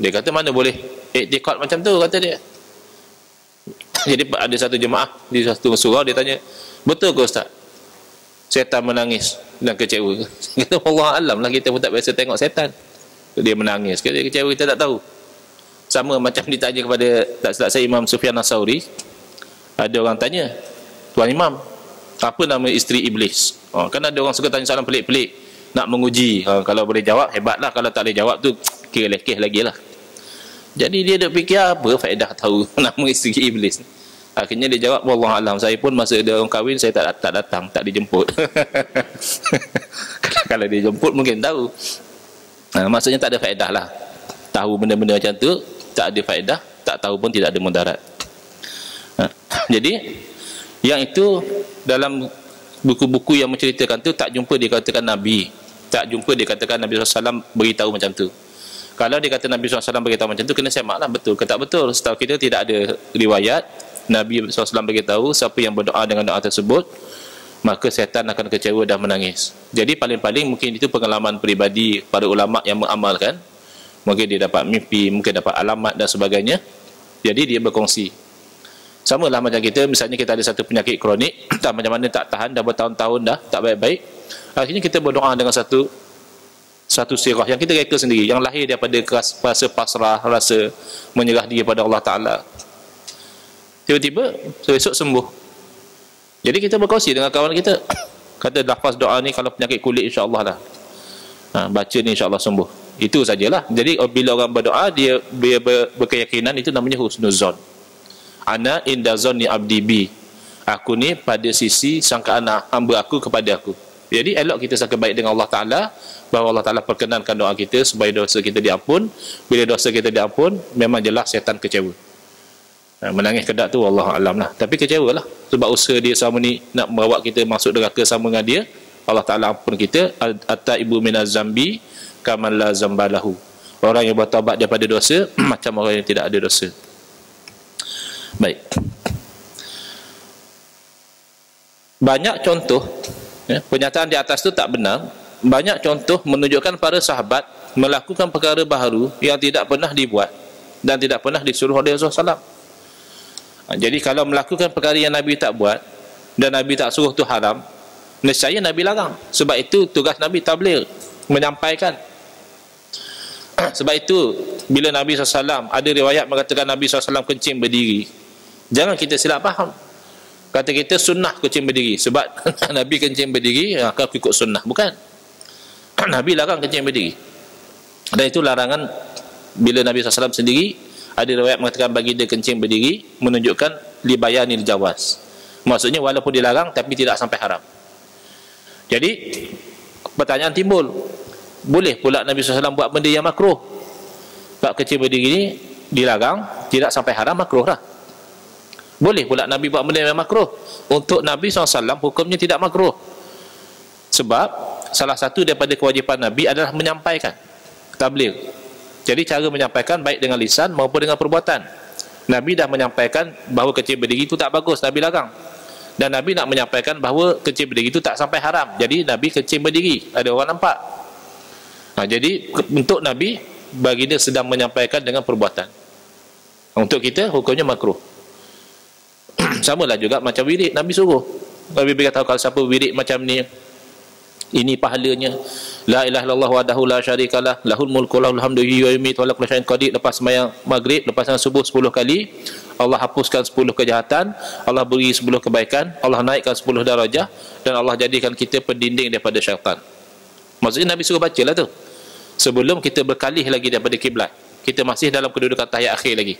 Dia kata mana boleh iktikad macam tu, kata dia. Jadi ada satu jemaah di satu surau, dia tanya, betul ke Ustaz syaitan menangis dan kecewa? Kata Allah alam lah, kita pun tak biasa tengok syaitan. Dia menangis ke dia kecewa, kita tak tahu. Sama macam ditanya kepada, tak silap saya, Imam Sufyan As-Sauri. Ada orang tanya, Tuan Imam, apa nama isteri iblis? Kan ada orang suka tanya soalan pelik-pelik, nak menguji. Kalau boleh jawab, hebatlah. Kalau tak boleh jawab tu, kira lekeh lagi lah. Jadi dia dah fikir, apa faedah tahu nama isteri iblis? Akhirnya dia jawab, wallah alam, saya pun masa dia orang kahwin, saya tak datang, tak dijemput. Kalau dia jemput mungkin tahu. Maksudnya tak ada faedah lah. Tahu benda-benda macam tu tak ada faedah, tak tahu pun tidak ada mudarat. Jadi yang itu dalam buku-buku yang menceritakan tu tak jumpa dikatakan Nabi, tak jumpa dikatakan Nabi SAW beritahu macam tu. Kalau dia kata Nabi SAW beritahu macam tu, kena semak lah betul ke tak betul. Setahu kita tidak ada riwayat Nabi SAW beritahu siapa yang berdoa dengan doa tersebut maka syaitan akan kecewa dan menangis. Jadi paling-paling mungkin itu pengalaman peribadi para ulama yang mengamalkan. Mungkin dia dapat mimpi, mungkin dapat alamat dan sebagainya. Jadi dia berkongsi. Sama lah macam kita, misalnya kita ada satu penyakit kronik, tak macam mana tak tahan, dah bertahun-tahun dah, tak baik-baik. Akhirnya kita berdoa dengan satu sirah yang kita reka sendiri, yang lahir daripada rasa pasrah, rasa menyerah diri pada Allah Ta'ala. Tiba-tiba, esok sembuh. Jadi kita berkongsi dengan kawan kita, kata lafaz doa ni kalau penyakit kulit insya-Allah lah. Baca ni insya-Allah sembuh. Itu sajalah. Jadi bila orang berdoa, dia berkeyakinan, itu namanya husnuzon. Ana inda zanni abdi bi. Aku ni pada sisi sangkaan hamba aku kepada aku. Jadi elok kita sangka baik dengan Allah Ta'ala, bahawa Allah Ta'ala perkenankan doa kita supaya dosa kita diampun. Bila dosa kita diampun, memang jelas syaitan kecewa. Menangis kedak tu Allah alam lah, tapi kecewa lah sebab usaha dia selama ni nak membawa kita masuk neraka sama dengan dia. Allah Ta'ala ampun kita. At-taibu minaz zambi kaman la zambalahu. Orang yang bertaubat daripada dosa macam orang yang tidak ada dosa. Baik, banyak contoh pernyataan di atas tu tak benar. Banyak contoh menunjukkan para sahabat melakukan perkara baharu yang tidak pernah dibuat dan tidak pernah disuruh oleh Rasulullah SAW. Jadi kalau melakukan perkara yang Nabi tak buat dan Nabi tak suruh tu haram, nescaya Nabi larang. Sebab itu tugas Nabi tabligh, menyampaikan. Sebab itu bila Nabi SAW, ada riwayat mengatakan Nabi SAW kencing berdiri, jangan kita silap faham, kata kita sunnah kencing berdiri. Sebab Nabi kencing berdiri, kau ikut sunnah. Bukan. Nabi larang kencing berdiri. Dan itu larangan bila Nabi SAW sendiri. Ada riwayat mengatakan bagi dia kencing berdiri menunjukkan libayanil jawaz. Maksudnya walaupun dilarang tapi tidak sampai haram. Jadi pertanyaan timbul, boleh pula Nabi SAW buat benda yang makruh? Sebab kencing berdiri ni dilarang, tidak sampai haram, makruh lah. Boleh pula Nabi buat benda yang makruh? Untuk Nabi SAW hukumnya tidak makruh. Sebab salah satu daripada kewajipan Nabi adalah menyampaikan, tabligh. Jadi cara menyampaikan baik dengan lisan maupun dengan perbuatan. Nabi dah menyampaikan bahawa kencing berdiri itu tak bagus, Nabi larang. Dan Nabi nak menyampaikan bahawa kencing berdiri itu tak sampai haram. Jadi Nabi kencing berdiri, ada orang nampak. Jadi untuk Nabi, baginda sedang menyampaikan dengan perbuatan. Untuk kita hukumnya makruh. Samalah juga macam wirid, Nabi suruh. Nabi beritahu kalau siapa wirid macam ni, ini pahalanya. La ilaha illallah wahdahu la syarikalah, lahul mulku wa lahul hamdu wa yumiitu wa la kulli syai'in qadir. Lepas sembahyang maghrib, lepas sembahyang subuh 10 kali, Allah hapuskan 10 kejahatan, Allah beri 10 kebaikan, Allah naikkan 10 darajah, dan Allah jadikan kita pendinding daripada syaitan. Maksudnya Nabi suruh bacalah tu sebelum kita berkalih lagi daripada kiblat. Kita masih dalam kedudukan tahiyat akhir lagi.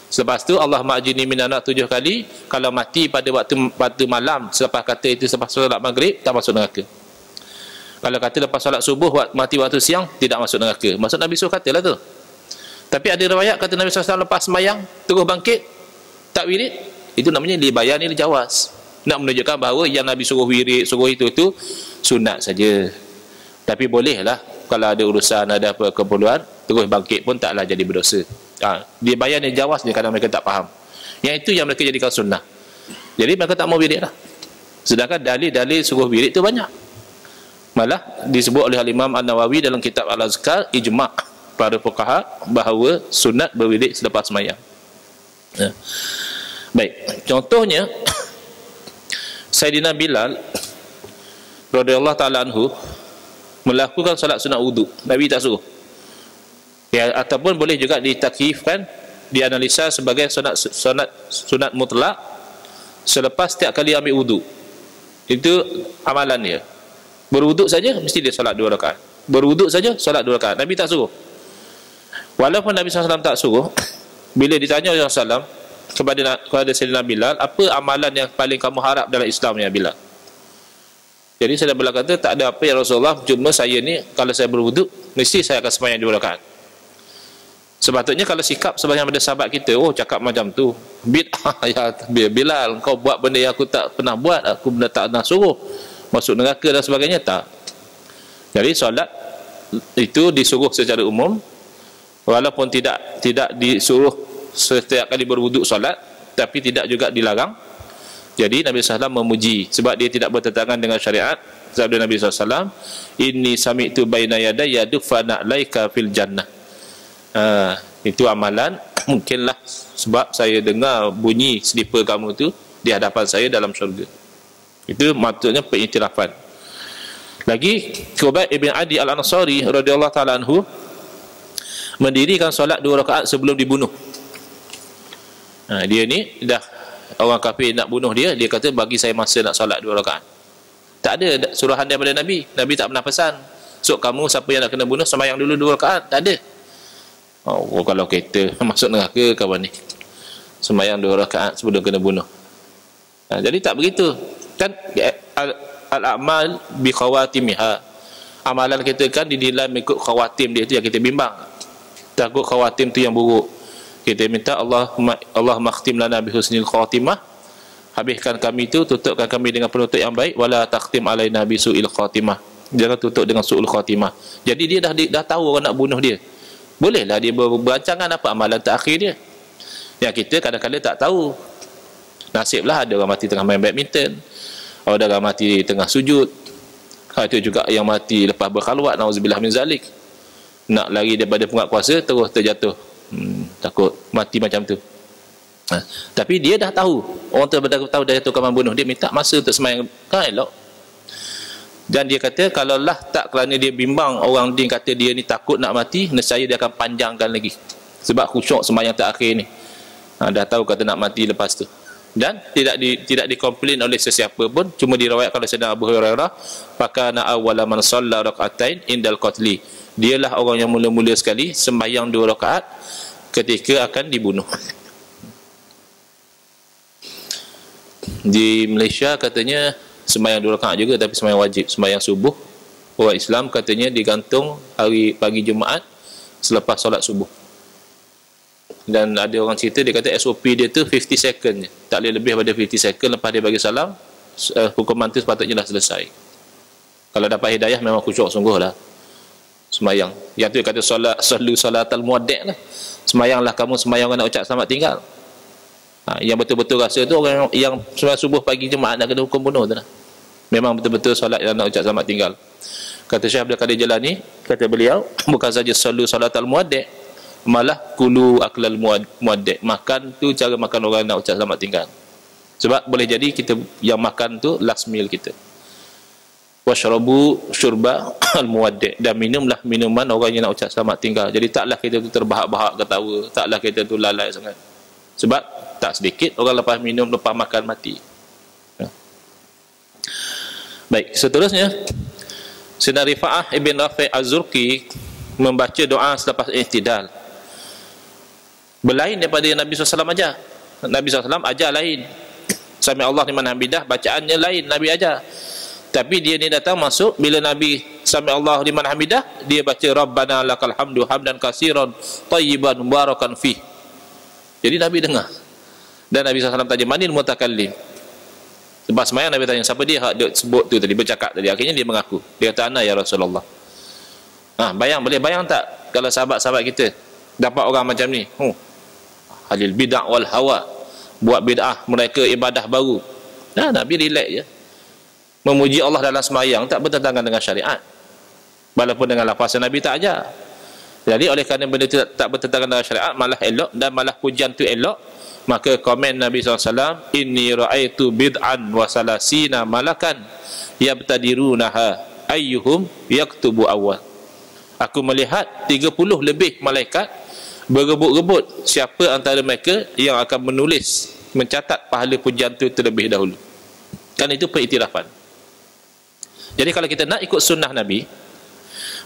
Selepas tu Allah ma'jini minanak 7 kali. Kalau mati pada waktu malam, selepas kata itu selepas solat maghrib, tak masuk neraka. Kalau kata lepas solat subuh, mati waktu siang, tidak masuk neraka. Maksud Nabi suruh katalah tu. Tapi ada riwayat kata Nabi SAW lepas sembahyang terus bangkit tak wirid, itu namanya libayan ni jawaz. Nak menunjukkan bahawa yang Nabi suruh wirid, suruh itu sunat saja. Tapi bolehlah kalau ada urusan, ada apa keperluan, terus bangkit pun taklah jadi berdosa. Libayan ni jawaz ni kadang mereka tak faham. Yang itu yang mereka jadikan sunnah. Jadi mereka tak mau wirid lah. Sedangkan dalil-dalil suruh wirid tu banyak. Malah disebut oleh Imam An-Nawawi dalam kitab Al-Azkar, ijma' para fuqaha bahawa sunat berwirid selepas sembahyang. Baik, contohnya Sayyidina Bilal radhiyallahu ta'ala anhu melakukan solat sunat wudu. Nabi tak suruh. Ya, ataupun boleh juga ditakyifkan, dianalisa sebagai sunat mutlak selepas setiap kali ambil wudu. Itu amalan dia. Berwuduk saja mesti dia solat 2 rakaat. Berwuduk saja solat 2 rakaat. Nabi tak suruh. Walaupun Nabi SAW tak suruh, bila ditanya oleh Rasulullah kepada Sayyidina Bilal, apa amalan yang paling kamu harap dalam Islam ya Bilal? Jadi Sayyidina Bilal kata, tak ada apa ya Rasulullah, cuma saya ni kalau saya berwuduk mesti saya akan sembahyang 2 rakaat. Sepatutnya kalau sikap sebahagian daripada sahabat kita, oh cakap macam tu, bid'ah ya Bilal, kau buat benda yang aku tak pernah buat, aku benda tak pernah suruh, masuk neraka dan sebagainya, tak. Jadi solat itu disuruh secara umum, walaupun tidak disuruh setiap kali berwuduk solat, tapi tidak juga dilarang. Jadi Nabi SAW memuji sebab dia tidak bertentangan dengan syariat. Sabda Nabi SAW, inni sami'tu baina yadayya dufana laika fil jannah. Itu amalan mungkinlah sebab saya dengar bunyi slipper kamu tu di hadapan saya dalam syurga. Itu maksudnya pengiktirafan. Lagi Khubayb ibn Adi al-Ansari radhiyallahu ta'ala anhu mendirikan solat 2 rakaat sebelum dibunuh. Dia ni dah orang kafir nak bunuh dia, dia kata bagi saya masa nak solat 2 rakaat. Tak ada suruhan daripada Nabi. Nabi tak pernah pesan, so kamu siapa yang nak kena bunuh sembahyang dulu 2 rakaat, tak ada. Oh, kalau kita masuk neraka kawan ni, sembahyang 2 rakaat sebelum kena bunuh. Jadi tak begitu. Kan al-a'mal bi khawatimiha. Amalan kita kan dinilai mengikut khawatim dia, itu yang kita bimbang. Takut khawatim tu yang buruk, kita minta Allah makhtim lana bi husnil khatimah, habiskan kami tu, tutupkan kami dengan penutup yang baik, wala takhtim alaina bi su'il khatimah, jangan tutup dengan su'ul khatimah. Jadi dia dah tahu orang nak bunuh dia, bolehlah dia berancangan apa amalan terakhir dia. Yang kita kadang-kadang tak tahu. Nasiblah ada orang mati tengah main badminton, ada orang mati tengah sujud, itu juga yang mati lepas berkhalwat, nauzubillah min zalik, nak lari daripada penguatkuasa terus terjatuh, takut mati macam tu. Tapi dia dah tahu, orang tu tahu dah jatuh kaman bunuh, dia minta masa untuk sembahyang, kan elok. Dan dia kata kalaulah tak kerana dia bimbang orang dia kata dia ni takut nak mati, nescaya dia akan panjangkan lagi, sebab khusyuk sembahyang terakhir ni. Dah tahu kata nak mati lepas tu. Dan tidak dikomplain oleh sesiapa pun, cuma diriwayatkan oleh Sayyidina Abu Hurairah, fakana awwala man shalla rak'atain indal qatli, dialah orang yang mula-mula sekali sembahyang 2 rakaat ketika akan dibunuh. Di Malaysia katanya sembahyang 2 rakaat juga, tapi sembahyang wajib, sembahyang subuh. Orang Islam katanya digantung hari pagi Jumaat selepas solat subuh. Dan ada orang cerita, dia kata SOP dia tu 50 second je, tak boleh lebih pada 50 second lepas dia bagi salam, hukuman tu sepatutnya dah selesai. Kalau dapat hidayah memang khusyuk sungguh lah sembahyang. Yang tu dia kata sallu salatal muwaddi' lah, sembahyanglah kamu sembahyang nak ucap selamat tinggal. Yang betul-betul rasa tu orang yang solat subuh pagi Jumaat nak kena hukum bunuh tu lah. Memang betul-betul solat yang nak ucap selamat tinggal. Kata Syekh Abdul Qadir Jalani, kata beliau, bukan saja salu salatal muaddi', malah kulu aklal muaddi', makan tu cara makan orang nak ucap selamat tinggal. Sebab boleh jadi kita yang makan tu last meal kita. Washrabu syurba al muaddi', dan minumlah minuman orang yang nak ucap selamat tinggal. Jadi taklah kita tu terbahak-bahak ketawa, taklah kita tu lalai sangat. Sebab tak sedikit orang lepas minum, lepas makan mati. Baik, seterusnya Sayyidina Rifa'ah ibn Rafi' Az-Zurqi membaca doa selepas i'tidal. Berlain daripada Nabi SAW ajar. Nabi SAW ajar lain. Sami Allah liman hamidah, bacaannya lain Nabi ajar. Tapi dia ni datang masuk, bila Nabi Sami Allah liman hamidah, dia baca Rabbana lakal hamdu hamdan katsiran tayyiban mubarakan fih. Jadi Nabi dengar. Dan Nabi SAW tanya, manil mutakallim? Sebab semayang Nabi tanya, siapa dia hak sebut tu tadi, bercakap tadi. Akhirnya dia mengaku. Dia kata, ana ya Rasulullah. Boleh bayang tak kalau sahabat-sahabat kita dapat orang macam ni? Halil bid'ah wal hawa, buat bid'ah, mereka ibadah baru. Nabi relax je. Memuji Allah dalam semayang tak bertentangan dengan syariat. Walaupun dengan lafaz Nabi tak ajar. Jadi oleh kerana benda itu tak bertentangan dengan syariat, malah elok, dan malah pujian tu elok, maka komen Nabi SAW, inni ra'aitu bid'an wa salasina malakan yabtadirunaha ayyuhum yaktubu awal. Aku melihat 30 lebih malaikat berebut-rebut siapa antara mereka yang akan menulis, mencatat pahala pujian itu terlebih dahulu. Kan itu pengiktirafan. Jadi kalau kita nak ikut sunnah Nabi,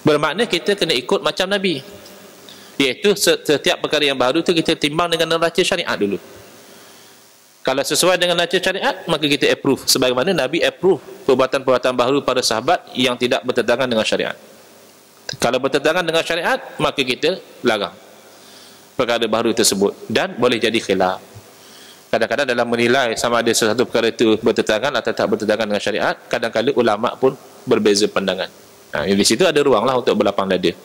bermakna kita kena ikut macam Nabi, iaitu setiap perkara yang baru tu kita timbang dengan neraca syariat dulu. Kalau sesuai dengan neraca syariat, maka kita approve, sebagaimana Nabi approve perbuatan-perbuatan baru pada sahabat yang tidak bertentangan dengan syariat. Kalau bertentangan dengan syariat, maka kita larang perkara baru tersebut, dan boleh jadi khilaf. Kadang-kadang dalam menilai sama ada sesuatu perkara itu bertentangan atau tak bertentangan dengan syariat, kadang-kadang ulama pun berbeza pandangan. Di situ ada ruanglah untuk berlapang dada.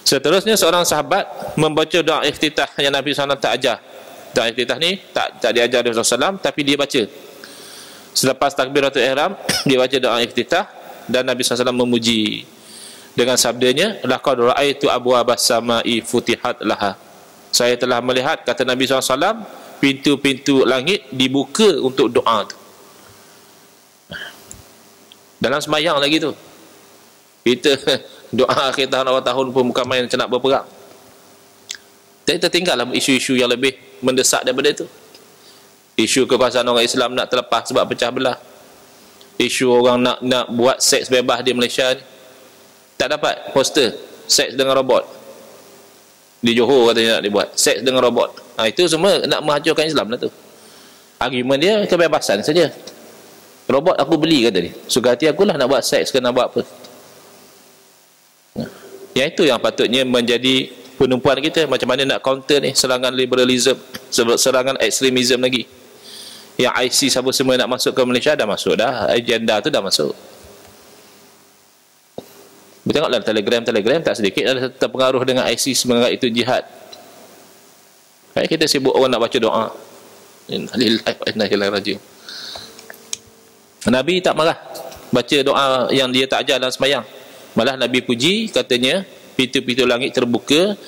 Seterusnya, seorang sahabat membaca doa iftitah yang Nabi SAW tak ajar. Doa iftitah ni tak diajar Nabi SAW, tapi dia baca selepas takbiratul ihram. Dia baca doa iftitah, dan Nabi SAW memuji dengan sabdanya, laqad ra'aitu abwaabas samaa'i futihat laha. Saya telah melihat, kata Nabi SAW, pintu-pintu langit dibuka untuk doa tu. Dalam semayang lagi tu. Kita doa akhir tahun awal tahun pun bukan main macam nak berperang. Kita tinggallah isu-isu yang lebih mendesak daripada itu. Isu kekuasaan orang Islam nak terlepas sebab pecah belah. Isu orang nak buat seks bebas di Malaysia ni. Tak dapat poster seks dengan robot. Di Johor katanya nak dibuat seks dengan robot. Itu semua nak menghancurkan Islam lah tu. Argument dia kebebasan saja. Robot aku beli, kata dia. Suka hati akulah nak buat seks ke nak buat apa. Yang itu yang patutnya menjadi penumpuan kita. Macam mana nak counter ni serangan liberalism, serangan ekstremism lagi. Yang ISIS apa semua nak masuk ke Malaysia, dah masuk dah. Agenda tu dah masuk. Tengoklah Telegram tak sedikit ada terpengaruh dengan ISIS, menganggap itu jihad. Kita sibuk orang nak baca doa. Nabi tak marah baca doa yang dia tak ajar dalam semayang. Malah Nabi puji, katanya pintu-pintu langit terbuka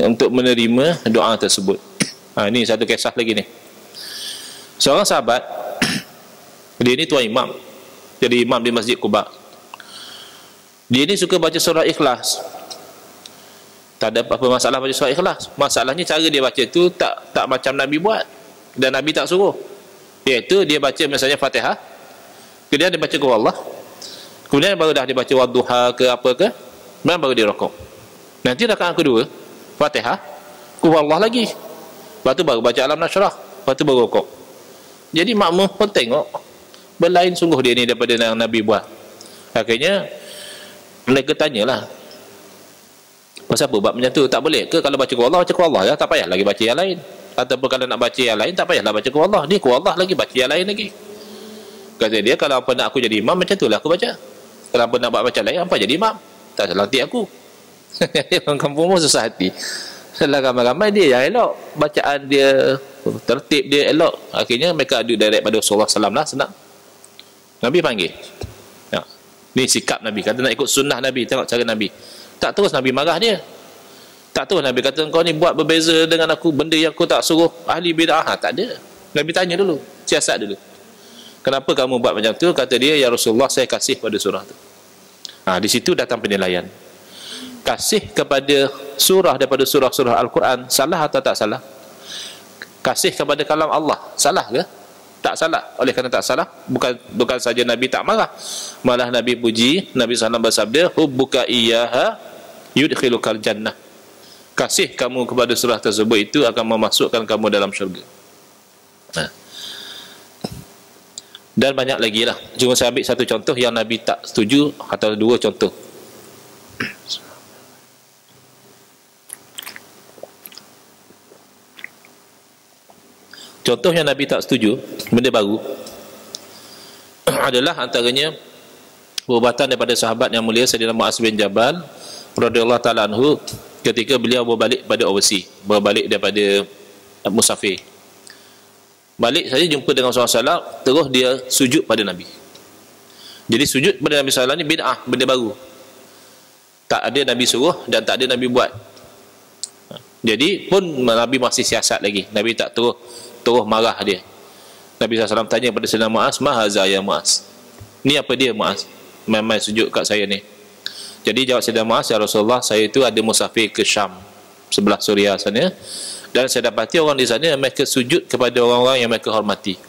untuk menerima doa tersebut. Ini satu kisah lagi ni. Seorang sahabat, dia ni tuan imam, jadi imam di Masjid Quba. Dia ni suka baca surah Ikhlas. Tak ada apa-apa masalah baca surah Ikhlas. Masalahnya cara dia baca tu tak macam Nabi buat, dan Nabi tak suruh. Iaitu dia baca misalnya Fatihah, kemudian dia baca qul Allah, kemudian baru dah dia baca wadduha ke apa ke, kemudian baru dia rukuk. Nanti rakaat kedua Fatihah, qul Allah lagi, lepas tu baru baca alam nasyrah, lepas tu baru rukuk. Jadi makmum pun tengok berlain sungguh dia ni daripada yang Nabi buat. Akhirnya mereka tanyalah, pasal apa buat macam tu? Tak boleh ke kalau baca qul Allah, baca qul Allah ya, tak payah lagi baca yang lain? Ataupun kalau nak baca yang lain, tak payahlah baca qul Allah, ni qul Allah lagi, baca yang lain lagi. Kata dia, kalau apa nak aku jadi imam, macam tu lah aku baca. Kalau apa nak buat macam lain, apa jadi imam? Tak salah hati aku. Orang kampung pun susah hati. Salah ramai-ramai dia yang elok, bacaan dia, tertib dia elok. Akhirnya mereka adu direct pada Rasulullah SAW lah, senang. Nabi panggil ya. Ni sikap Nabi. Kata nak ikut sunnah Nabi, tengok cara Nabi. Tak terus Nabi marah dia. Tak terus Nabi kata kau ni buat berbeza dengan aku, benda yang aku tak suruh ahli bid'ah. Tak ada. Nabi tanya dulu, siasat dulu. Kenapa kamu buat macam tu? Kata dia, ya Rasulullah, saya kasih pada surah tu. Di situ datang penilaian. Kasih kepada surah daripada surah-surah Al-Quran, salah atau tak salah? Kasih kepada kalam Allah, salah ke? Tak salah. Oleh kerana tak salah, bukan saja Nabi tak marah, malah Nabi puji. Nabi SAW bersabda, hubbuka iyyaha yudkhilukal jannah. Kasih kamu kepada surah tersebut itu akan memasukkan kamu dalam syurga. Dan banyak lagi lah. Cuma saya ambil satu contoh yang Nabi tak setuju, atau dua contoh. Contoh yang Nabi tak setuju, benda baru, adalah antaranya perbuatan daripada sahabat yang mulia Sayyidina Mu'az bin Jabal radhiyallahu ta'ala anhu, ketika beliau berbalik pada overseas, berbalik daripada musafir. Balik saja jumpa dengan Rasulullah SAW, terus dia sujud pada Nabi. Jadi sujud pada Nabi SAW ni bid'ah, benda baru. Tak ada Nabi suruh dan tak ada Nabi buat. Jadi pun Nabi masih siasat lagi. Nabi tak terus marah dia. Nabi SAW tanya pada Sayyidina Mu'az, ma haza ya Mu'az? Ni apa dia Mu'az? Main-main sujud kat saya ni. Jadi jawab Sayyidina Mu'az, ya Rasulullah, saya itu ada musafir ke Syam, sebelah Suriah sana, dan saya dapati orang di sana mereka sujud kepada orang-orang yang mereka hormati.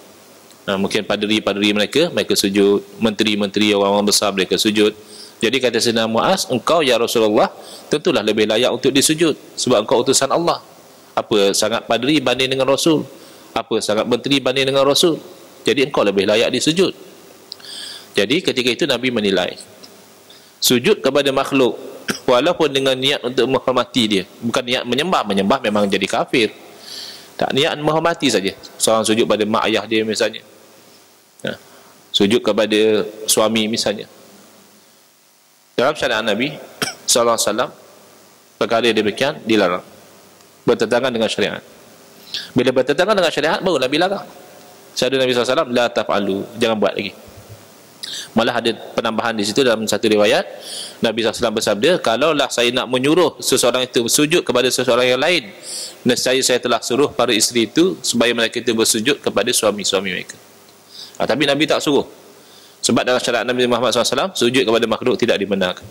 Mungkin padri-padri mereka sujud, menteri-menteri, orang-orang besar mereka sujud. Jadi kata Sayyidina Mu'az, engkau ya Rasulullah tentulah lebih layak untuk disujud, sebab engkau utusan Allah. Apa sangat padri banding dengan Rasul? Apa sangat menteri banding dengan Rasul? Jadi engkau lebih layak disujud. Jadi ketika itu Nabi menilai, sujud kepada makhluk walaupun dengan niat untuk menghormati dia, bukan niat menyembah memang jadi kafir. Tak, niat menghormati saja. Seorang sujud pada mak ayah dia misalnya, sujud kepada suami misalnya, dalam syariat Nabi SAW perkara demikian dilarang, bertentangan dengan syariat. Bila bertentangan dengan syariat, baru Nabi larang. Sabda Nabi SAW, la taf'alu, jangan buat lagi. Malah ada penambahan di situ dalam satu riwayat, Nabi SAW bersabda, kalaulah saya nak menyuruh seseorang itu bersujud kepada seseorang yang lain, nescaya saya telah suruh para isteri itu supaya mereka itu bersujud kepada suami-suami mereka. Tapi Nabi tak suruh, sebab dalam syariat Nabi Muhammad SAW, sujud kepada makhluk tidak dibenarkan.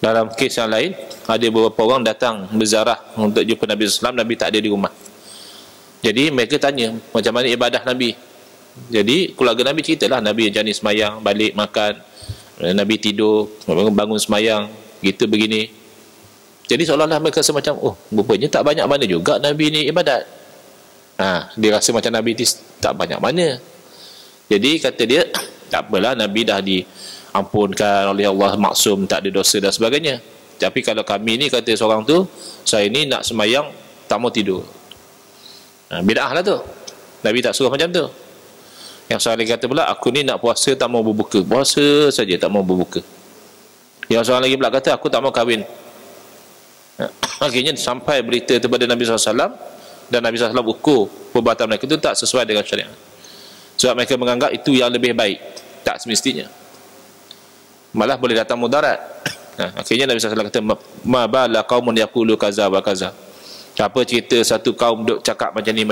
Dalam kes yang lain, ada beberapa orang datang berziarah untuk jumpa Nabi SAW, Nabi tak ada di rumah. Jadi mereka tanya macam mana ibadah Nabi. Jadi keluarga Nabi ceritalah, Nabi jenis semayang, balik makan, Nabi tidur, bangun semayang, gitu begini. Jadi seolah-olah mereka rasa macam, oh rupanya tak banyak mana juga Nabi ni ibadat. Dia rasa macam Nabi ni tak banyak mana. Jadi kata dia, tak apalah, Nabi dah diampunkan oleh Allah, maksum, tak ada dosa dan sebagainya. Tapi kalau kami ni, kata seorang tu, saya ni nak semayang tak mau tidur. Bid'ah lah tu. Nabi tak suruh macam tu. Yang seorang lagi kata pula, aku ni nak puasa tak mau berbuka, puasa saja tak mau berbuka. Yang seorang lagi pula kata, aku tak mau kahwin. Akhirnya sampai berita kepada Nabi SAW, dan Nabi SAW ukur perbuatan mereka itu tak sesuai dengan syariat. Sebab mereka menganggap itu yang lebih baik. Tak semestinya, malah boleh datang mudarat. Akhirnya Nabi SAW kata, ma bala qaumun yaqulu kaza wa kaza. Apa cerita satu kaum duk cakap macam ni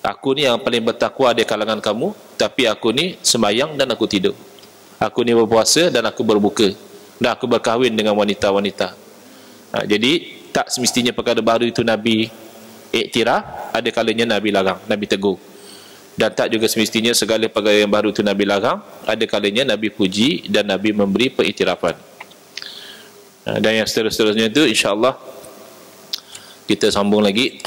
aku ni yang paling bertakwa di kalangan kamu, tapi aku ni sembahyang dan aku tidur, aku ni berpuasa dan aku berbuka, dan aku berkahwin dengan wanita-wanita. Jadi tak semestinya perkara baru itu Nabi iktiraf, ada kalanya Nabi larang, Nabi tegur. Dan tak juga semestinya segala perkara yang baru itu Nabi larang, ada kalanya Nabi puji dan Nabi memberi pengiktirafan. Dan yang seterusnya itu insya-Allah kita sambung lagi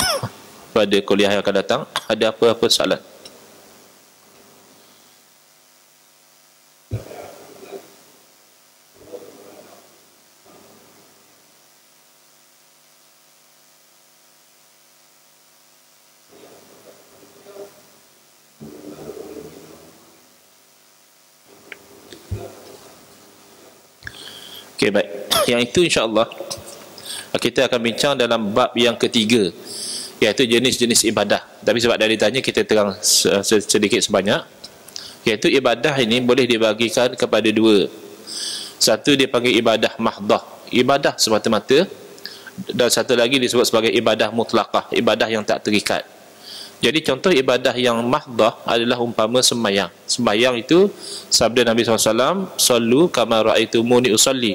pada kuliah yang akan datang. Ada apa-apa soalan? Okey, baik. Yang itu insya-Allah kita akan bincang dalam bab yang ketiga, iaitu jenis-jenis ibadah. Tapi sebab dari tanya, kita terang sedikit sebanyak. Iaitu ibadah ini boleh dibagikan kepada dua. Satu dipanggil ibadah mahdah, ibadah semata-mata, dan satu lagi disebut sebagai ibadah mutlaqah, ibadah yang tak terikat. Jadi contoh ibadah yang mahdah adalah umpama sembahyang. Sembahyang itu sabda Nabi SAW, sallu kama ra'aitumuni usalli.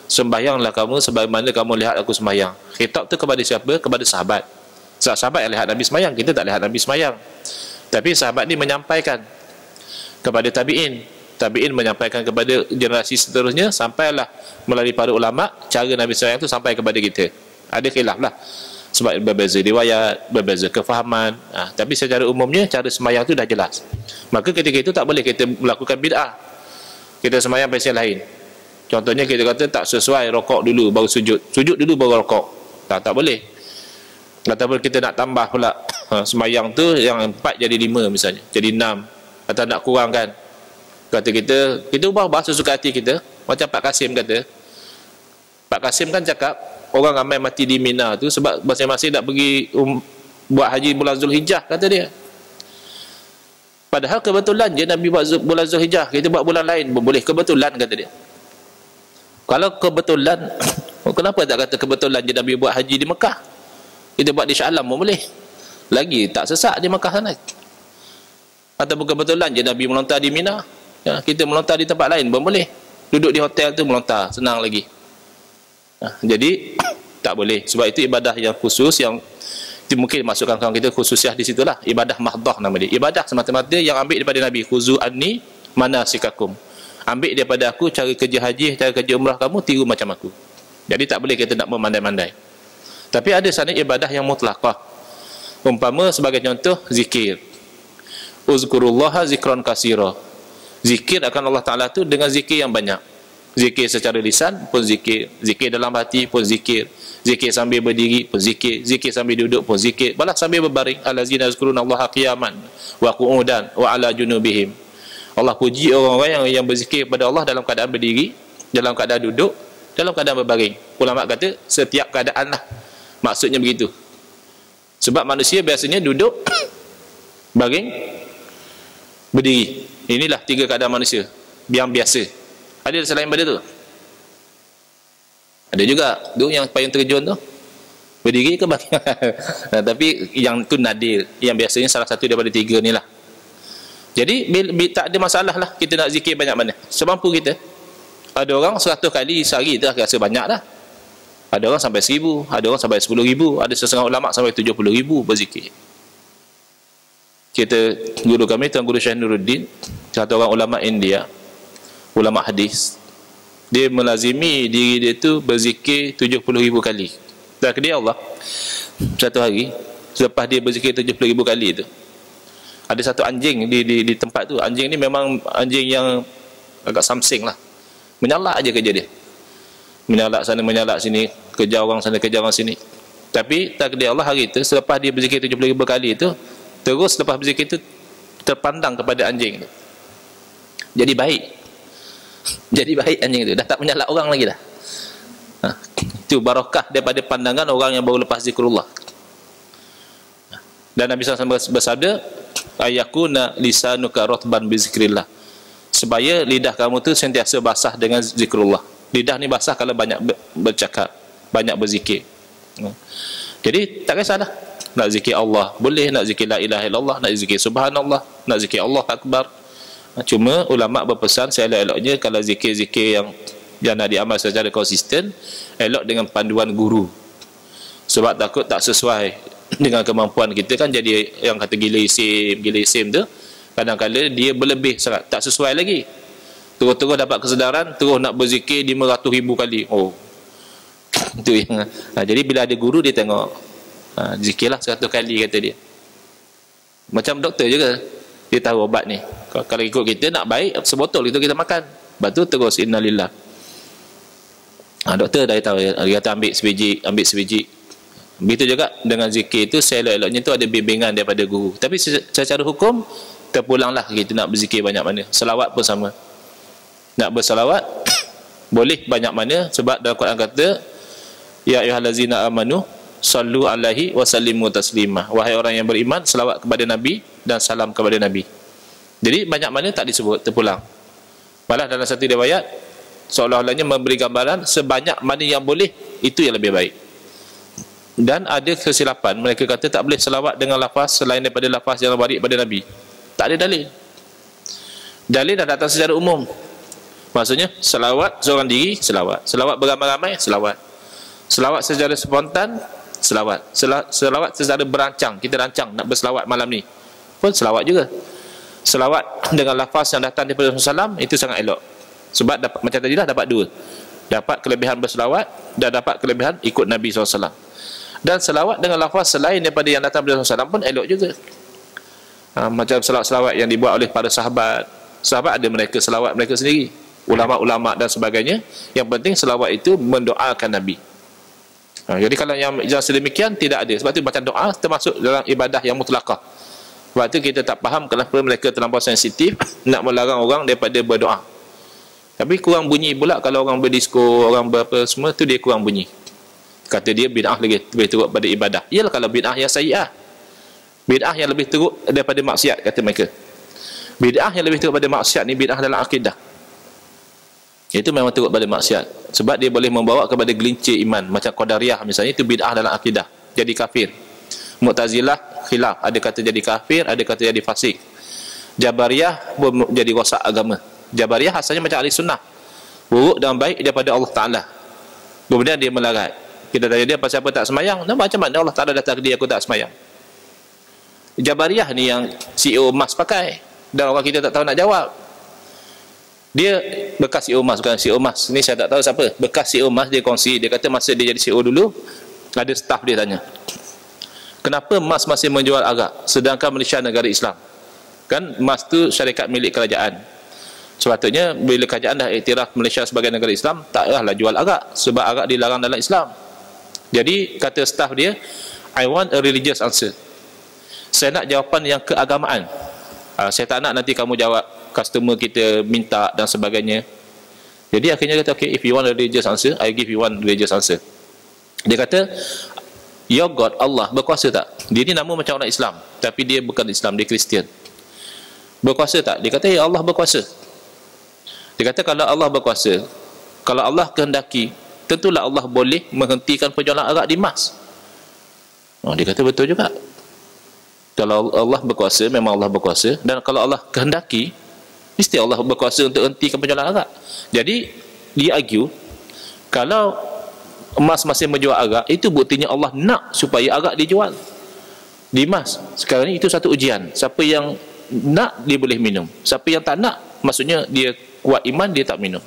Sembahyanglah kamu sebagaimana kamu lihat aku sembahyang. Khitab tu kepada siapa? Kepada sahabat. Sahabat yang lihat Nabi sembahyang, kita tak lihat Nabi sembahyang. Tapi sahabat ni menyampaikan kepada tabi'in. Tabi'in menyampaikan kepada generasi seterusnya, sampailah melalui para ulama cara Nabi sembahyang tu sampai kepada kita. Ada khilaf lah, sebab berbeza riwayat, berbeza kefahaman. Tapi secara umumnya cara sembahyang tu dah jelas. Maka ketika itu tak boleh kita melakukan bid'ah. Kita sembahyang pasal lain. Contohnya kita kata tak sesuai, rokok dulu baru sujud, sujud dulu baru rokok. Tak boleh. Ataupun kita nak tambah pula sembahyang tu yang 4 jadi 5 misalnya, jadi 6, atau nak kurangkan. Kata kita ubah sesuka hati kita. Macam Pak Kasim kata. Pak Kasim kan cakap orang ramai mati di Mina tu sebab masing-masing nak pergi buat haji bulan Zulhijjah, kata dia. Padahal kebetulan je Nabi buat bulan Zulhijjah, kita buat bulan lain pun boleh. Kebetulan, kata dia. Kalau kebetulan, kenapa tak kata kebetulan je Nabi buat haji di Mekah, kita buat di Shah Alam pun boleh. Lagi tak sesak di Mekah sana. Ataupun kebetulan je Nabi melontar di Mina, kita melontar di tempat lain pun boleh. Duduk di hotel tu melontar, senang lagi. Jadi tak boleh. Sebab itu ibadah yang khusus, yang itu mungkin masukkan kawan kita khususiah di situlah. Ibadah mahdah nama dia. Ibadah semata-mata yang ambil daripada Nabi. Khuzu anni manasikakum. Ambil daripada aku cara kerja haji, cara kerja umrah kamu, tiru macam aku. Jadi tak boleh kita nak memandai-mandai. Tapi ada sana ibadah yang mutlaqah. Umpama sebagai contoh zikir. Uzkurullaha zikran kasira. Zikir akan Allah Ta'ala tu dengan zikir yang banyak. Zikir secara lisan pun zikir, zikir dalam hati pun zikir, zikir sambil berdiri pun zikir, zikir sambil duduk pun zikir, balas sambil berbaring. Allazina yazkurunallaha qiyaman wa qu'udan wa ala junubihim. Allah puji orang-orang yang berzikir kepada Allah dalam keadaan berdiri, dalam keadaan duduk, dalam keadaan berbaring. Ulama kata setiap keadaan lah, maksudnya begitu. Sebab manusia biasanya duduk, baring, berdiri. Inilah 3 keadaan manusia yang biasa. Ada selain pada tu? Ada juga tu yang payung terjun tu, berdiri ke baring. Tapi yang tu nadir, yang biasanya salah satu daripada 3 ni lah. Jadi tak ada masalah lah kita nak zikir banyak mana, semampu kita. Ada orang 100 kali sehari tu rasa banyak dah. Ada orang sampai 1000, ada orang sampai 10,000, ada setengah ulama sampai 70,000 berzikir. Kita, guru kami Tuan Guru Syekh Nuruddin, satu orang ulama India, ulama hadis, dia melazimi diri dia tu berzikir 70,000 kali. Tak dia Allah, satu hari selepas dia berzikir 70,000 kali tu, ada satu anjing di tempat tu. Anjing ni memang anjing yang agak samsing lah, menyalak aja kerja dia, menyalak sana menyalak sini, kejar orang sana kejar orang sini. Tapi takdir Allah, hari tu selepas dia berzikir 70,000 kali tu, terus lepas berzikir tu terpandang kepada anjing tu, jadi baik. Jadi baik anjing itu, dah tak menyalak orang lagi dah. Itu barakah daripada pandangan orang yang baru lepas zikrullah. Dan Nabi SAW bersabda, ayakuna lisanuka ratban bi zikrillah, supaya lidah kamu tu sentiasa basah dengan zikrullah. Lidah ni basah kalau banyak bercakap, banyak berzikir. Jadi tak kisahlah, nak zikir Allah boleh, nak zikir la ilaha illallah, nak zikir subhanallah, nak zikir Allah akbar. Cuma ulama berpesan seelok-eloknya kalau zikir-zikir yang nak diamal secara konsisten, elok dengan panduan guru. Sebab takut tak sesuai dengan kemampuan kita kan, jadi yang kata gila isim tu kadang-kadang dia berlebih sangat, tak sesuai lagi. Terus-terus dapat kesedaran, terus nak berzikir 500,000 kali. Oh, itu yang jadi bila ada guru dia tengok, zikirlah 100 kali kata dia. Macam doktor juga, dia tahu obat ni, kalau ikut kita nak baik sebotol itu kita makan, lepas tu terus innalillah. Doktor dah tahu, dia kata ambil sebiji. Begitu juga dengan zikir itu, seelok-eloknya tu ada bimbingan daripada guru. Tapi secara hukum terpulanglah kita nak berzikir banyak mana. Selawat pun sama, nak berselawat boleh banyak mana, sebab dalam Quran kata ya ayyuhallazina amanu sallu alaihi wa sallimu taslima, wahai orang yang beriman, selawat kepada Nabi dan salam kepada Nabi. Jadi banyak mana tak disebut terpulang. Malah dalam satu riwayat seolah-olahnya memberi gambaran sebanyak mana yang boleh, itu yang lebih baik. Dan ada kesilapan, mereka kata tak boleh selawat dengan lafaz selain daripada lafaz yang warid pada Nabi. Tak ada dalil. Dalil dah datang secara umum. Maksudnya selawat seorang diri, selawat. Selawat beramai-ramai, selawat. Selawat secara spontan, selawat. Selawat secara berancang, kita rancang nak berselawat malam ni, pun selawat juga. Selawat dengan lafaz yang datang daripada Rasulullah SAW, itu sangat elok. Sebab dapat, macam tadi dah dapat dua. Dapat kelebihan berselawat dan dapat kelebihan ikut Nabi SAW. Dan selawat dengan lafaz selain daripada yang datang daripada Rasulullah SAW pun elok juga. Macam selawat-selawat yang dibuat oleh para sahabat. Sahabat ada mereka selawat mereka sendiri, ulama-ulama dan sebagainya. Yang penting selawat itu mendoakan Nabi. Jadi kalau yang sedemikian tidak ada. Sebab tu baca doa termasuk dalam ibadah yang mutlaqah. Sebab tu kita tak faham kenapa mereka terlampau sensitif nak melarang orang daripada berdoa. Tapi kurang bunyi pula kalau orang berdisko, orang berapa semua tu dia kurang bunyi. Kata dia bid'ah lagi lebih teruk pada ibadah. Ialah kalau bid'ah yang sayyi'ah. Bid'ah yang lebih teruk daripada maksiat, kata mereka. Bid'ah yang lebih teruk pada maksiat ni bid'ah dalam akidah. Itu memang teruk pada maksiat. Sebab dia boleh membawa kepada gelincir iman. Macam Qadariyah misalnya, itu bid'ah dalam akidah. Jadi kafir. Mu'tazilah khilaf. Ada kata jadi kafir, ada kata jadi fasik. Jabariyah pun jadi rosak agama. Jabariyah asalnya macam ahli sunnah. Buruk dan baik daripada Allah Ta'ala. Kemudian dia melarat. Kita tanya dia pasal apa tak semayang. Nah, macam mana Allah Ta'ala dah takdir aku tak semayang? Jabariyah ni yang CEO emas pakai. Dan orang kita tak tahu nak jawab. Dia bekas CEO emas, bukan CEO emas. Ni saya tak tahu siapa. Bekas CEO emas dia kongsi. Dia kata masa dia jadi CEO dulu, ada staf dia tanya, kenapa emas masih menjual arak sedangkan Malaysia negara Islam? Kan emas tu syarikat milik kerajaan. Sepatutnya bila kerajaan dah iktiraf Malaysia sebagai negara Islam, taklah jual arak, sebab arak dilarang dalam Islam. Jadi kata staf dia, I want a religious answer. Saya nak jawapan yang keagamaan. Saya tak nak nanti kamu jawab customer kita minta dan sebagainya. Jadi akhirnya kata, okay, if you want a religious answer, I give you one religious answer. Dia kata, your God, Allah, berkuasa tak? Dia ni nama macam orang Islam, tapi dia bukan Islam, dia Kristian. Berkuasa tak? Dia kata, ya Allah berkuasa. Dia kata, kalau Allah berkuasa, kalau Allah kehendaki, tentulah Allah boleh menghentikan penjualan arak di emas. Dia kata betul juga. Kalau Allah berkuasa, memang Allah berkuasa. Dan kalau Allah kehendaki, mesti Allah berkuasa untuk hentikan penjualan arak. Jadi dia argue, kalau emas masih menjual arak, itu buktinya Allah nak supaya arak dijual di emas. Sekarang ni itu satu ujian. Siapa yang nak, dia boleh minum. Siapa yang tak nak, maksudnya dia kuat iman, dia tak minum.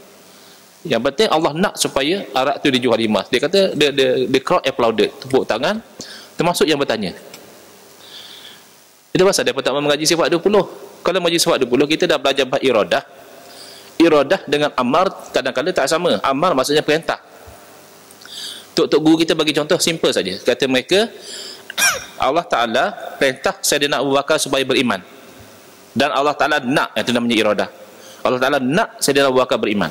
Yang penting Allah nak supaya arak tu dijual di emas. Dia kata the crowd applauded, tepuk tangan, termasuk yang bertanya. Itu pasal dia tak mengaji sifat 20. Kalau mengaji sifat 20, kita dah belajar bab iradah. Iradah dengan amar kadang-kadang tak sama. Amar maksudnya perintah. Tok guru kita bagi contoh simple saja. Kata mereka, Allah Ta'ala perintah Sayyidina Abu Bakar supaya beriman. Dan Allah Ta'ala nak, itu namanya iradah. Allah Ta'ala nak Sayyidina Abu Bakar beriman.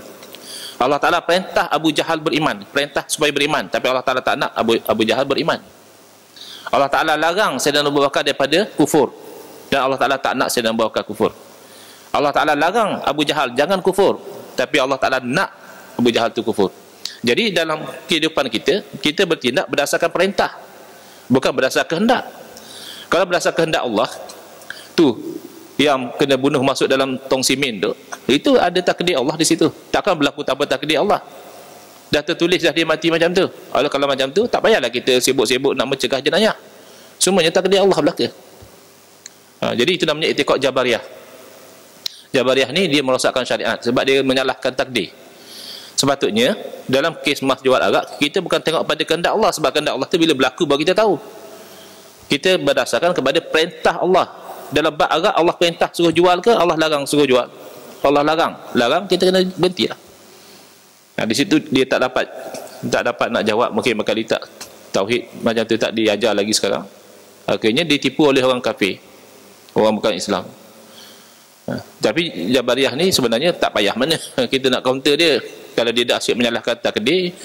Allah Ta'ala perintah Abu Jahal beriman, perintah supaya beriman, tapi Allah Ta'ala tak nak Abu Jahal beriman. Allah Ta'ala larang Sayyidina Abu Bakar daripada kufur, dan Allah Ta'ala tak nak Sayyidina Abu Bakar kufur. Allah Ta'ala larang Abu Jahal jangan kufur, tapi Allah Ta'ala nak Abu Jahal tu kufur. Jadi dalam kehidupan kita, kita bertindak berdasarkan perintah, bukan berdasarkan kehendak. Kalau berdasarkan kehendak Allah, tu yang kena bunuh masuk dalam tong simen tu, itu ada takdir Allah di situ. Takkan berlaku tanpa takdir Allah. Dah tertulis dah dia mati macam tu. Kalau macam tu, tak payahlah kita sibuk-sibuk nak mencegah jenayah. Semuanya takdir Allah belaka. Jadi itu namanya i'tiqad Jabariyah. Jabariyah ni dia merosakkan syariat sebab dia menyalahkan takdir. Sepatutnya dalam kes mas jual arak, kita bukan tengok pada kehendak Allah, sebab kehendak Allah tu bila berlaku baru kita tahu. Kita berdasarkan kepada perintah Allah. Dalam bab arak, Allah perintah suruh jual ke Allah larang suruh jual? Allah larang, kita kena berhenti lah. Di situ dia tak dapat nak jawab. Mungkin berkali tak tauhid macam tu tak diajar lagi sekarang. Akhirnya ditipu oleh orang kafir, orang bukan Islam. Tapi Jabariyah ni sebenarnya tak payah mana kita nak counter dia. Kalau dia dah asyik menyalahkan takdir,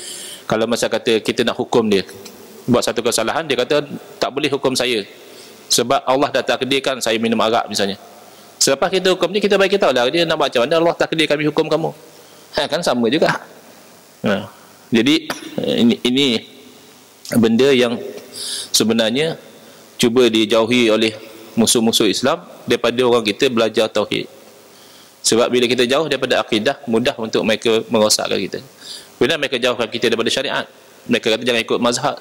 kalau masa kata kita nak hukum dia buat satu kesalahan, dia kata tak boleh hukum saya sebab Allah dah takdirkan saya minum arak misalnya. Selepas kita hukum dia, kita bagi tahu lah dia nak buat macam mana, Allah takdir kami hukum kamu. Kan sama juga. Jadi ini benda yang sebenarnya cuba dijauhi oleh musuh-musuh Islam daripada orang kita belajar tauhid. Sebab bila kita jauh daripada akidah, mudah untuk mereka merosakkan kita. Bila mereka jauhkan kita daripada syariat, mereka kata jangan ikut mazhab.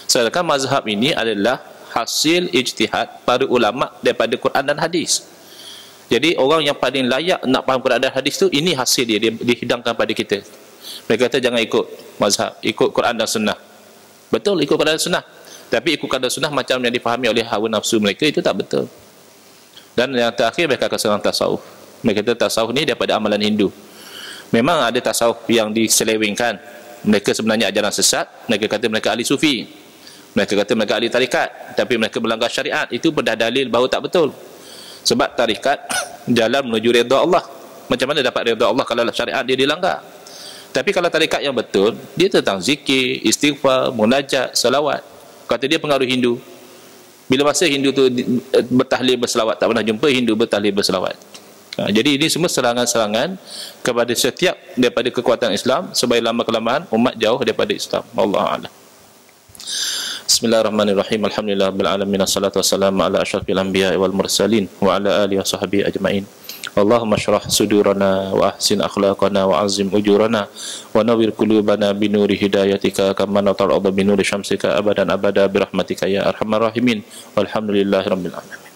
Sedangkan mazhab ini adalah hasil ijtihad para ulama daripada Quran dan hadis. Jadi orang yang paling layak nak faham Quran dan hadis tu, ini hasil dia dihidangkan pada kita. Mereka kata jangan ikut mazhab, ikut Quran dan sunnah. Betul, ikut Quran dan sunnah. Tapi ikut Quran dan sunnah macam yang difahami oleh hawa nafsu mereka, itu tak betul. Dan yang terakhir mereka akan serang tasawuf. Mereka kata tasawuf ni daripada amalan Hindu. Memang ada tasawuf yang diselewengkan. Mereka sebenarnya ajaran sesat. Mereka kata mereka ahli sufi. Mereka kata mereka ahli tarikat. Tapi mereka melanggar syariat. Itu dah dalil bahawa tak betul. Sebab tarikat jalan menuju redha Allah. Macam mana dapat redha Allah kalau syariat dia dilanggar? Tapi kalau tarikat yang betul, dia tentang zikir, istighfar, munajat, salawat. Kata dia pengaruh Hindu. Bila masa Hindu tu bertahlil berselawat, tak pernah jumpa Hindu bertahlil berselawat. Jadi ini semua serangan-serangan kepada setiap daripada kekuatan Islam, supaya lama kelamaan umat jauh daripada Islam. Wallahu a'lam. Bismillahirrahmanirrahim. Alhamdulillahirabbil alamin. Wassalatu wassalamu ala asyrafil anbiya'i wal mursalin wa ala alihi washabbihi ajmain. Allahumma shrah sudurana wa ahsin akhlaqana wa azim ujurana wa nawwir qulubana binuri hidayatika kama natal arda binuri syamsika abadan abada birahmatika ya arhamar rahimin. Walhamdulillahirabbil alamin.